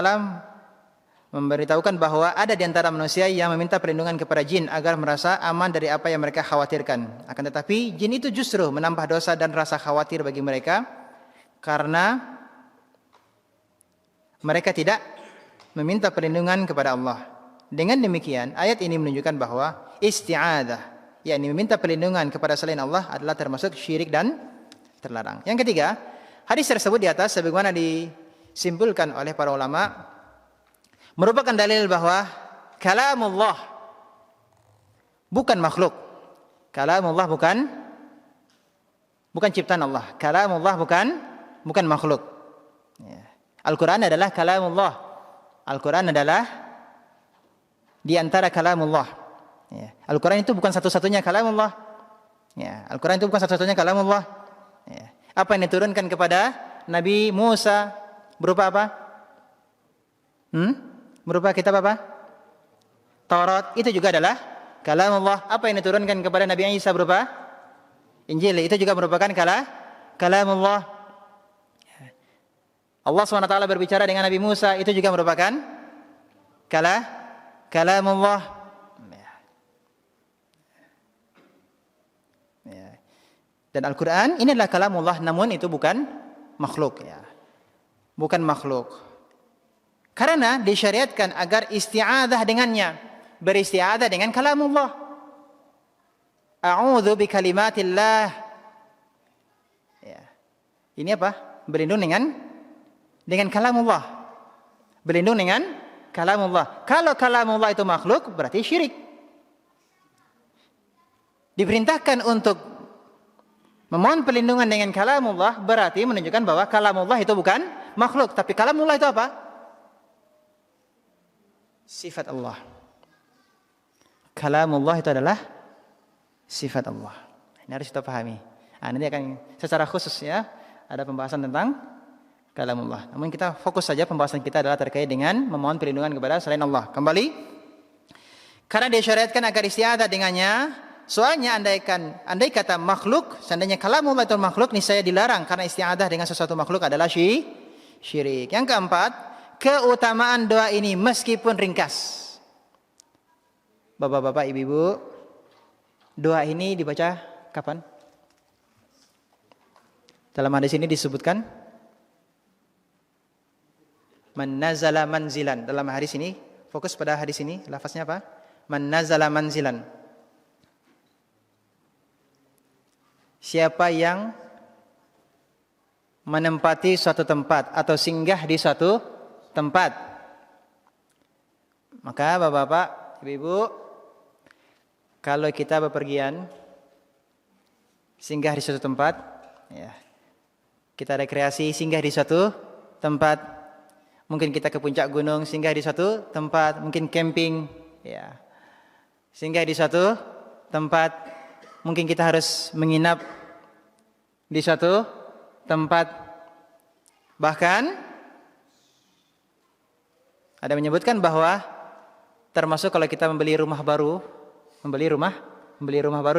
memberitahukan bahwa ada di antara manusia yang meminta perlindungan kepada jin agar merasa aman dari apa yang mereka khawatirkan. Akan tetapi jin itu justru menambah dosa dan rasa khawatir bagi mereka karena mereka tidak meminta perlindungan kepada Allah. Dengan demikian, ayat ini menunjukkan bahwa isti'adzah, yakni meminta perlindungan kepada selain Allah adalah termasuk syirik dan terlarang. Yang ketiga, hadis tersebut di atas sebagaimana disimpulkan oleh para ulama merupakan dalil bahwa kalamullah bukan makhluk. Kalamullah bukan ciptaan Allah. Kalamullah bukan makhluk. Ya. Al-Quran adalah kalamullah. Al-Quran adalah di antara kalamullah. Ya. Al-Quran itu bukan satu-satunya kalamullah. Ya. Al-Quran itu bukan satu-satunya kalamullah. Ya. Apa yang diturunkan kepada Nabi Musa berupa apa? Berupa kitab apa? Taurat. Itu juga adalah kalamullah. Apa yang diturunkan kepada Nabi Isa berupa Injil. Itu juga merupakan kalamullah. Allah SWT berbicara dengan Nabi Musa. Itu juga merupakan kalamullah. Dan Al-Quran ini adalah kalamullah, namun itu bukan makhluk. Ya. Bukan makhluk. Karena disyariatkan agar isti'adzah dengannya. Beristi'adzah dengan kalamullah. A'udzu bikalimatillah. Ya. Ini apa? Berlindung dengan kalamullah. Berlindung dengan kalamullah. Kalau kalamullah itu makhluk, berarti syirik. Diperintahkan untuk memohon perlindungan dengan kalamullah berarti menunjukkan bahwa kalamullah itu bukan makhluk. Tapi kalamullah itu apa? Sifat Allah. Kalamullah itu adalah sifat Allah. Ini harus kita pahami. Nanti akan secara khusus ya ada pembahasan tentang kalamullah. Namun kita fokus saja pembahasan kita adalah terkait dengan memohon perlindungan kepada selain Allah. Kembali, karena disyariatkan agar isti'adzah dengannya. Soalnya andai kata makhluk, seandainya kalamullah itu makhluk, niscaya dilarang karena isti'adzah dengan sesuatu makhluk adalah syirik. Yang keempat, keutamaan doa ini meskipun ringkas. Bapak-bapak, ibu-ibu, doa ini dibaca kapan? Dalam hadis ini disebutkan man nazala manzilan. Dalam hadis ini, fokus pada hadis ini, lafaznya apa? Man nazala manzilan. Siapa yang menempati suatu tempat atau singgah di suatu tempat. Maka bapak-bapak, ibu-ibu, kalau kita bepergian singgah di suatu tempat, ya, kita rekreasi singgah di suatu tempat, mungkin kita ke puncak gunung singgah di suatu tempat, mungkin camping, ya, singgah di suatu tempat, mungkin kita harus menginap di suatu tempat, bahkan ada menyebutkan bahwa termasuk kalau kita membeli rumah baru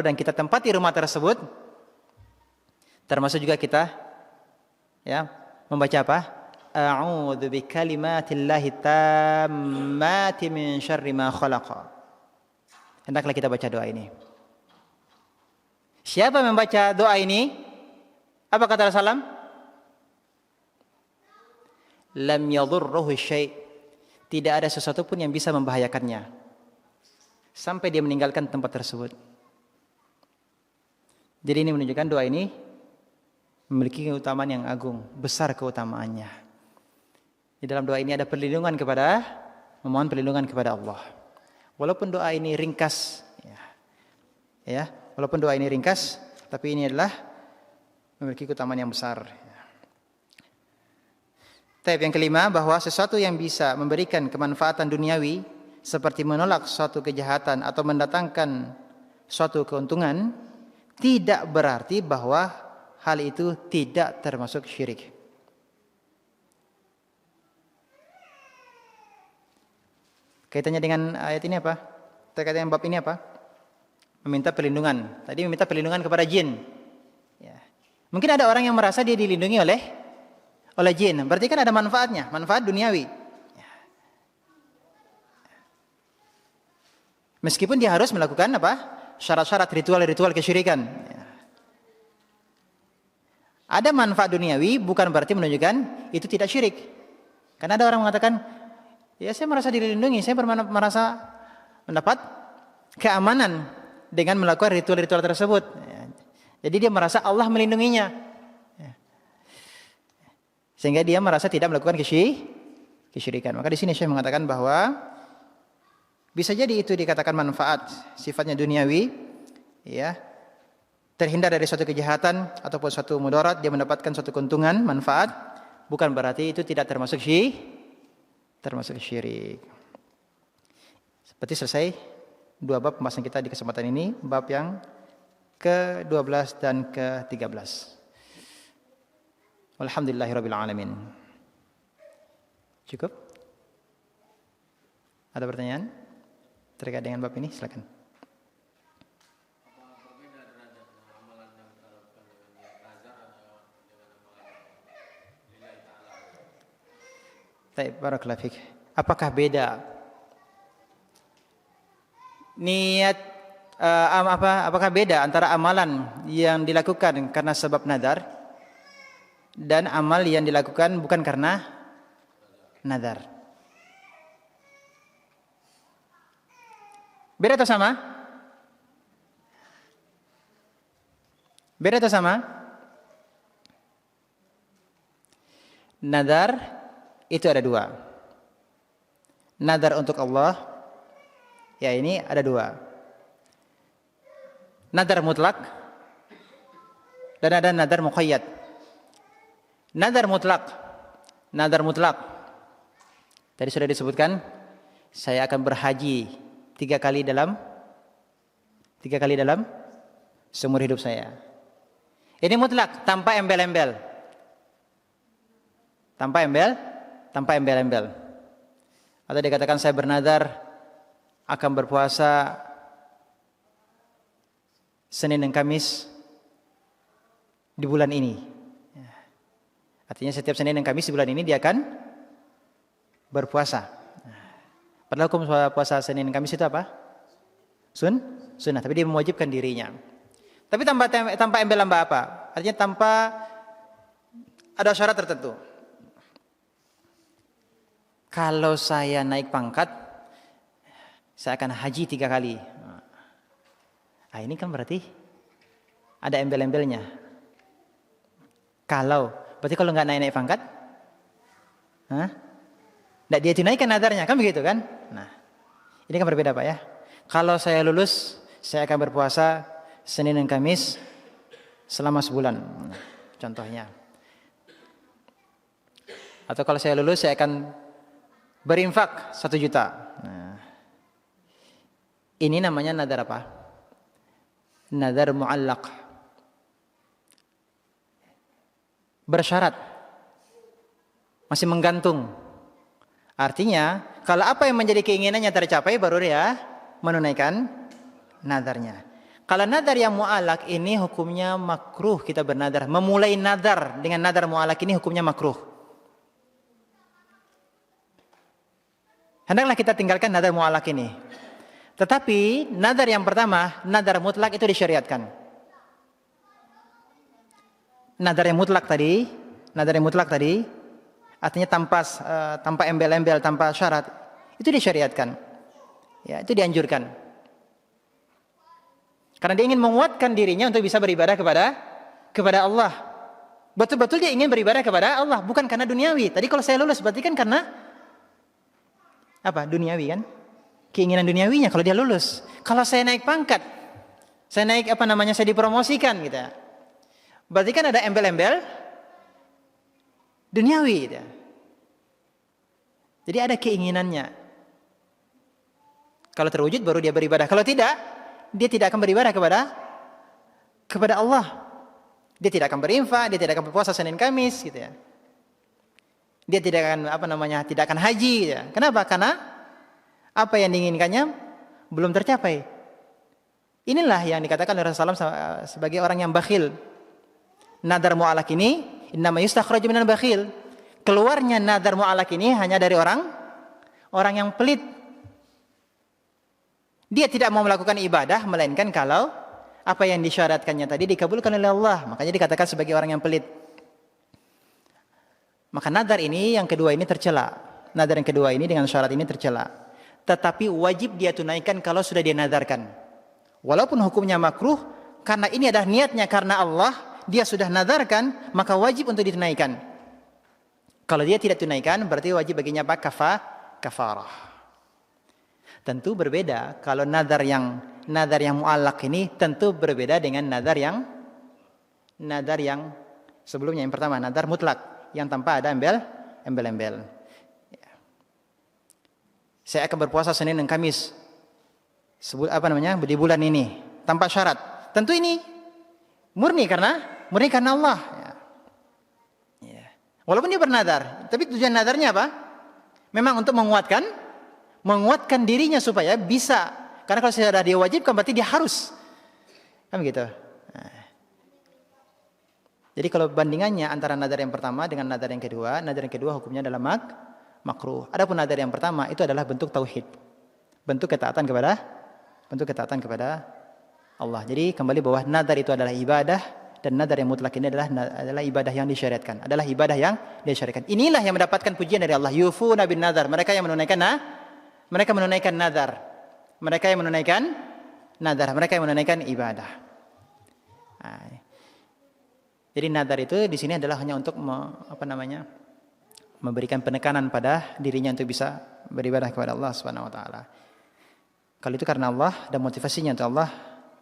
dan kita tempati rumah tersebut, termasuk juga kita ya membaca apa? A'udzu bikalimatillahi tammati min syarri ma khalaqa. Hendaklah kita baca doa ini. Siapa membaca doa ini? Apa kata Rasulullah? Lam yadhurruhu syai'. Tidak ada sesuatu pun yang bisa membahayakannya sampai dia meninggalkan tempat tersebut. Jadi ini menunjukkan doa ini memiliki keutamaan yang agung, besar keutamaannya. Di dalam doa ini ada memohon perlindungan kepada Allah. Walaupun doa ini ringkas, walaupun doa ini ringkas, tapi ini adalah memiliki keutamaan yang besar. Tahap yang kelima, bahwa sesuatu yang bisa memberikan kemanfaatan duniawi seperti menolak suatu kejahatan atau mendatangkan suatu keuntungan tidak berarti bahwa hal itu tidak termasuk syirik. Kaitannya dengan ayat ini apa? Terkait dengan bab ini apa? Meminta perlindungan. Tadi meminta perlindungan kepada jin. Ya. Mungkin ada orang yang merasa dia dilindungi oleh jin. Berarti kan ada manfaatnya, manfaat duniawi. Meskipun dia harus melakukan apa? Syarat-syarat ritual-ritual kesyirikan. Ada manfaat duniawi bukan berarti menunjukkan itu tidak syirik. Karena ada orang mengatakan, ya saya merasa dilindungi, saya merasa mendapat keamanan dengan melakukan ritual-ritual tersebut. Jadi dia merasa Allah melindunginya. Sehingga dia merasa tidak melakukan kesyirikan. Maka di sini Syekh mengatakan bahwa bisa jadi itu dikatakan manfaat, sifatnya duniawi, ya. Terhindar dari suatu kejahatan ataupun suatu mudarat, dia mendapatkan suatu keuntungan, manfaat, bukan berarti itu tidak termasuk syirik. Seperti selesai dua bab pembahasan kita di kesempatan ini, bab yang ke-12 dan ke-13. Alhamdulillahirabbil alamin. Cukup? Ada pertanyaan terkait dengan bab ini? Silakan. Barakallahu fiik. Apakah beda niat apakah beda antara amalan yang dilakukan karena sebab nadar dan amal yang dilakukan bukan karena nadar? Beda atau sama? Beda atau sama? Nadar itu ada dua. Nadar untuk Allah, ya ini ada dua. Nadar mutlak dan ada nadar muqayyad. Nadar mutlak. Tadi sudah disebutkan, saya akan berhaji 3 kali dalam seumur hidup saya. Ini mutlak, tanpa embel-embel. Tanpa embel-embel. Atau dikatakan saya bernadar akan berpuasa Senin dan Kamis di bulan ini. Artinya setiap Senin dan Kamis di bulan ini dia akan berpuasa. Padahal hukum puasa Senin dan Kamis itu apa? Sunnah, tapi dia mewajibkan dirinya. Tapi tanpa embel-embel apa? Artinya tanpa ada syarat tertentu. Kalau saya naik pangkat, saya akan haji 3 kali. Nah, ini kan berarti ada embel-embelnya. Berarti kalau nggak naik pangkat, nggak dia tunaikan nadarnya, kan begitu kan? Nah, ini kan berbeda Pak ya. Kalau saya lulus, saya akan berpuasa Senin dan Kamis selama sebulan. Contohnya. Atau kalau saya lulus, saya akan berinfak 1 juta. Nah, ini namanya nadar apa? Nadar mu'allaq. Bersyarat. Masih menggantung. Artinya, kalau apa yang menjadi keinginannya tercapai, baru dia menunaikan nadarnya. Kalau nadar yang mu'allaq ini hukumnya makruh kita bernadar. Memulai nadar dengan nadar mu'allaq ini hukumnya makruh. Hendaklah kita tinggalkan nadar mu'allaq ini. Tetapi nadar yang pertama, nadar mutlak itu disyariatkan. Nadar yang mutlak tadi, artinya tanpa embel-embel, tanpa syarat, itu disyariatkan. Ya, itu dianjurkan. Karena dia ingin menguatkan dirinya untuk bisa beribadah kepada Allah. Betul-betul dia ingin beribadah kepada Allah, bukan karena duniawi. Tadi kalau saya lulus berarti kan karena apa? Duniawi kan? Keinginan duniawinya kalau dia lulus. Kalau saya naik pangkat, saya dipromosikan gitu. Berarti kan ada embel-embel duniawi gitu. Jadi ada keinginannya. Kalau terwujud baru dia beribadah. Kalau tidak, dia tidak akan beribadah kepada Allah. Dia tidak akan berinfak, dia tidak akan berpuasa Senin Kamis gitu ya. Dia tidak akan haji ya. Kenapa? Karena apa yang diinginkannya belum tercapai. Inilah yang dikatakan oleh Rasulullah SAW sebagai orang yang bakhil. Nadar mu'allaq ini innama yustakhraju minal bakhil. Keluarnya nadar mu'allaq ini hanya dari orang yang pelit. Dia tidak mau melakukan ibadah melainkan kalau apa yang disyaratkannya tadi dikabulkan oleh Allah. Makanya dikatakan sebagai orang yang pelit. Maka nadar ini yang kedua ini tercela. Nadar yang kedua ini dengan syarat ini tercela. Tetapi wajib dia tunaikan kalau sudah dia nadarkan. Walaupun hukumnya makruh, karena ini adalah niatnya karena Allah, dia sudah nadarkan, maka wajib untuk ditunaikan. Kalau dia tidak tunaikan, berarti wajib baginya apa? Kafarah. Tentu berbeda kalau nadar yang mu'allaq ini tentu berbeda dengan nadar yang sebelumnya. Yang pertama nadar mutlak yang tanpa ada embel-embel. Ya. Saya akan berpuasa Senin dan Kamis di bulan ini tanpa syarat. Tentu ini murni karena Allah. Ya. Ya. Walaupun dia bernadar, tapi tujuan nadarnya apa? Memang untuk menguatkan dirinya supaya bisa. Karena kalau sudah dia wajibkan berarti dia harus. Kan begitu. Nah. Jadi kalau bandingannya antara nadar yang pertama dengan nadar yang kedua hukumnya adalah makruh. Adapun nadar yang pertama itu adalah bentuk tauhid. Bentuk ketaatan kepada Allah. Jadi kembali bahwa nadar itu adalah ibadah dan nadar yang mutlak ini adalah ibadah yang disyariatkan. Inilah yang mendapatkan pujian dari Allah. Yufuna bin nadar. Mereka yang menunaikan nadar. Mereka yang menunaikan ibadah. Nah, jadi nadar itu di sini adalah hanya untuk memberikan penekanan pada dirinya untuk bisa beribadah kepada Allah Subhanahu wa taala. Kalau itu karena Allah dan motivasinya untuk Allah,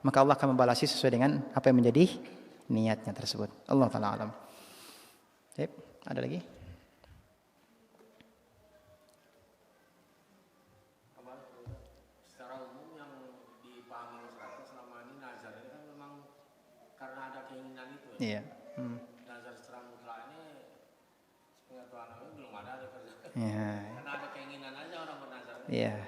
maka Allah akan membalasi sesuai dengan apa yang menjadi niatnya tersebut. Allah taala alam. Baik, ada lagi? Iya. Nazar secara mutlak ini pengetahuan kami belum ada kerja. Iya. Karena ada keinginan aja orang bernazar. Iya.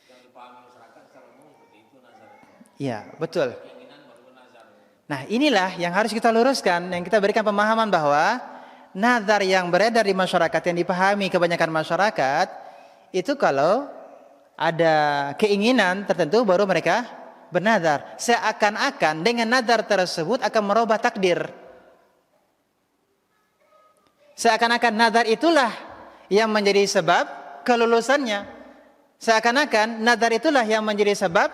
Yang dipahami masyarakat secara umum seperti itu nazar. Iya, betul. Keinginan baru bernazar. Nah, inilah yang harus kita luruskan, yang kita berikan pemahaman bahwa nazar yang beredar di masyarakat yang dipahami kebanyakan masyarakat itu kalau ada keinginan tertentu baru mereka bernadar, seakan-akan dengan nadar tersebut akan merubah takdir. Seakan-akan nadar itulah yang menjadi sebab kelulusannya. Seakan-akan nadar itulah yang menjadi sebab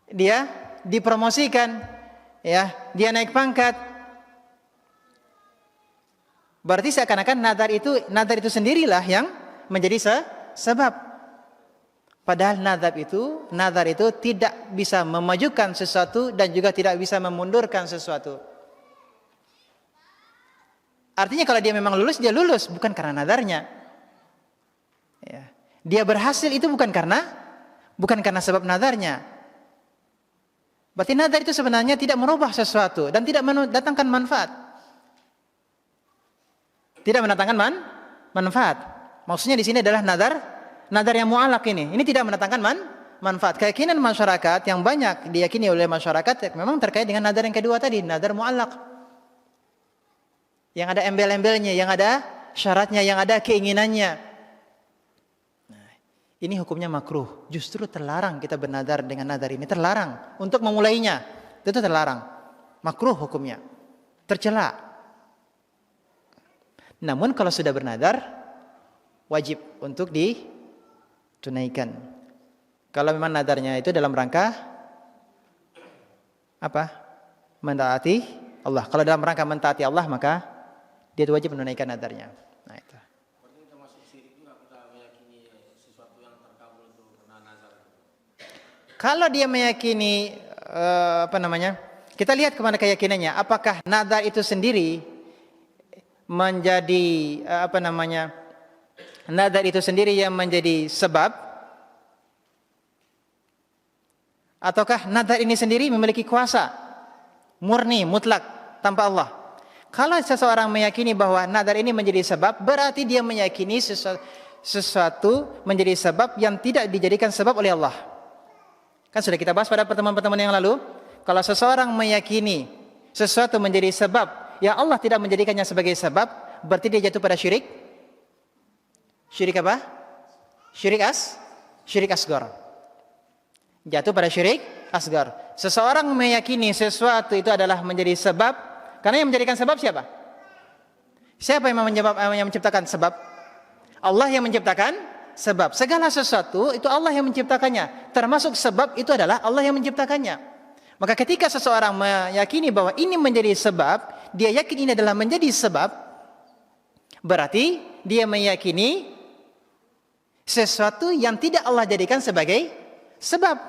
dia dipromosikan, ya, dia naik pangkat. Berarti seakan-akan nadar itu sendirilah yang menjadi sebab. Padahal nadar itu tidak bisa memajukan sesuatu dan juga tidak bisa memundurkan sesuatu. Artinya kalau dia memang lulus, dia lulus bukan karena nadarnya. Ya. Dia berhasil itu bukan karena sebab nadarnya. Berarti nadar itu sebenarnya tidak merubah sesuatu dan tidak mendatangkan manfaat. Tidak mendatangkan manfaat. Maksudnya di sini adalah nadar yang mu'allaq ini tidak mendatangkan manfaat. Keyakinan masyarakat yang banyak diyakini oleh masyarakat memang terkait dengan nadar yang kedua tadi, nadar mu'allaq. Yang ada embel-embelnya, yang ada syaratnya, yang ada keinginannya. Nah, ini hukumnya makruh. Justru terlarang kita bernadar dengan nadar ini, terlarang untuk memulainya. Itu terlarang. Makruh hukumnya. Tercela. Namun kalau sudah bernadar wajib untuk tunaikan. Kalau memang nadarnya itu dalam rangka apa? Mentaati Allah. Kalau dalam rangka mentaati Allah maka dia wajib menunaikan nadarnya. Nah itu. Berarti termasuk syirik juga kita meyakini sesuatu yang terkabul itu karena nazar. Kalau dia meyakini kita lihat kemana keyakinannya. Apakah nadar itu sendiri menjadi nadar itu sendiri yang menjadi sebab, ataukah nadar ini sendiri memiliki kuasa murni mutlak tanpa Allah? Kalau seseorang meyakini bahwa nadar ini menjadi sebab, berarti dia meyakini sesuatu menjadi sebab yang tidak dijadikan sebab oleh Allah. Kan sudah kita bahas pada pertemuan-pertemuan yang lalu. Kalau seseorang meyakini sesuatu menjadi sebab yang Allah tidak menjadikannya sebagai sebab, berarti dia jatuh pada syirik. Syirik apa? Syirik Syirik asgar. Jatuh pada syirik asgar. Seseorang meyakini sesuatu itu adalah menjadi sebab, karena yang menjadikan sebab siapa? Siapa yang menciptakan sebab? Allah yang menciptakan sebab. Segala sesuatu itu Allah yang menciptakannya. Termasuk sebab itu adalah Allah yang menciptakannya. Maka ketika seseorang meyakini bahwa ini menjadi sebab, dia yakin ini adalah menjadi sebab, berarti dia meyakini sesuatu yang tidak Allah jadikan sebagai sebab.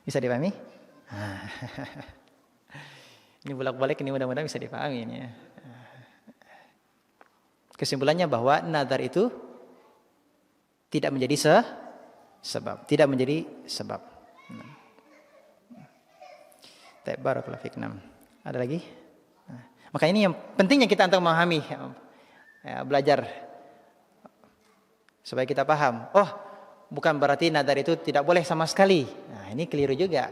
Bisa dipahami? Ini bolak-balik, ini mudah-mudahan bisa dipahami ini ya. Kesimpulannya bahwa nazar itu tidak menjadi sebab, tidak menjadi sebab. Barakallahu fiik. Ada lagi? Maka ini yang pentingnya kita untuk memahami, ya, belajar supaya kita paham. Oh, bukan berarti nazar itu tidak boleh sama sekali. Nah, ini keliru juga.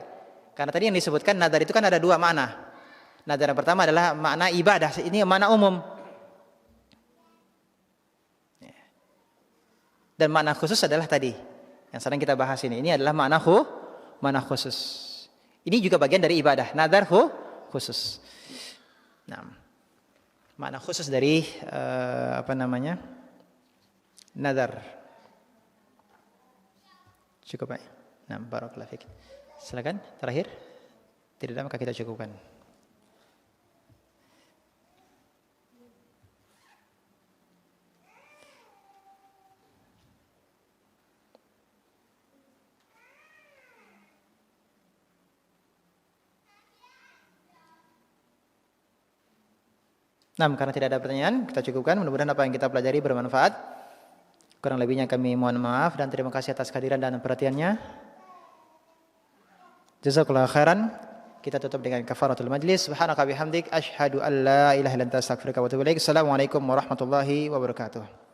Karena tadi yang disebutkan nazar itu kan ada dua makna. Nazar yang pertama adalah makna ibadah, ini makna umum. Dan makna khusus adalah tadi yang sedang kita bahas ini. Ini adalah makna khusus. Ini juga bagian dari ibadah. Nazar khusus. Nah, makna khusus dari nazar. Cukup Pak. Nah, barakallahu fiik. Silakan terakhir. Tidak ada maka kita cukupkan. Nah, karena tidak ada pertanyaan, kita cukupkan. Mudah-mudahan apa yang kita pelajari bermanfaat. Kurang lebihnya kami mohon maaf dan terima kasih atas kehadiran dan perhatiannya. Jazakallahu khairan. Kita tutup dengan kafaratul majlis. Subhanaka bihamdik asyhadu an la ilaha illa anta astaghfiruka wa atubu ilaik. Assalamualaikum warahmatullahi wabarakatuh.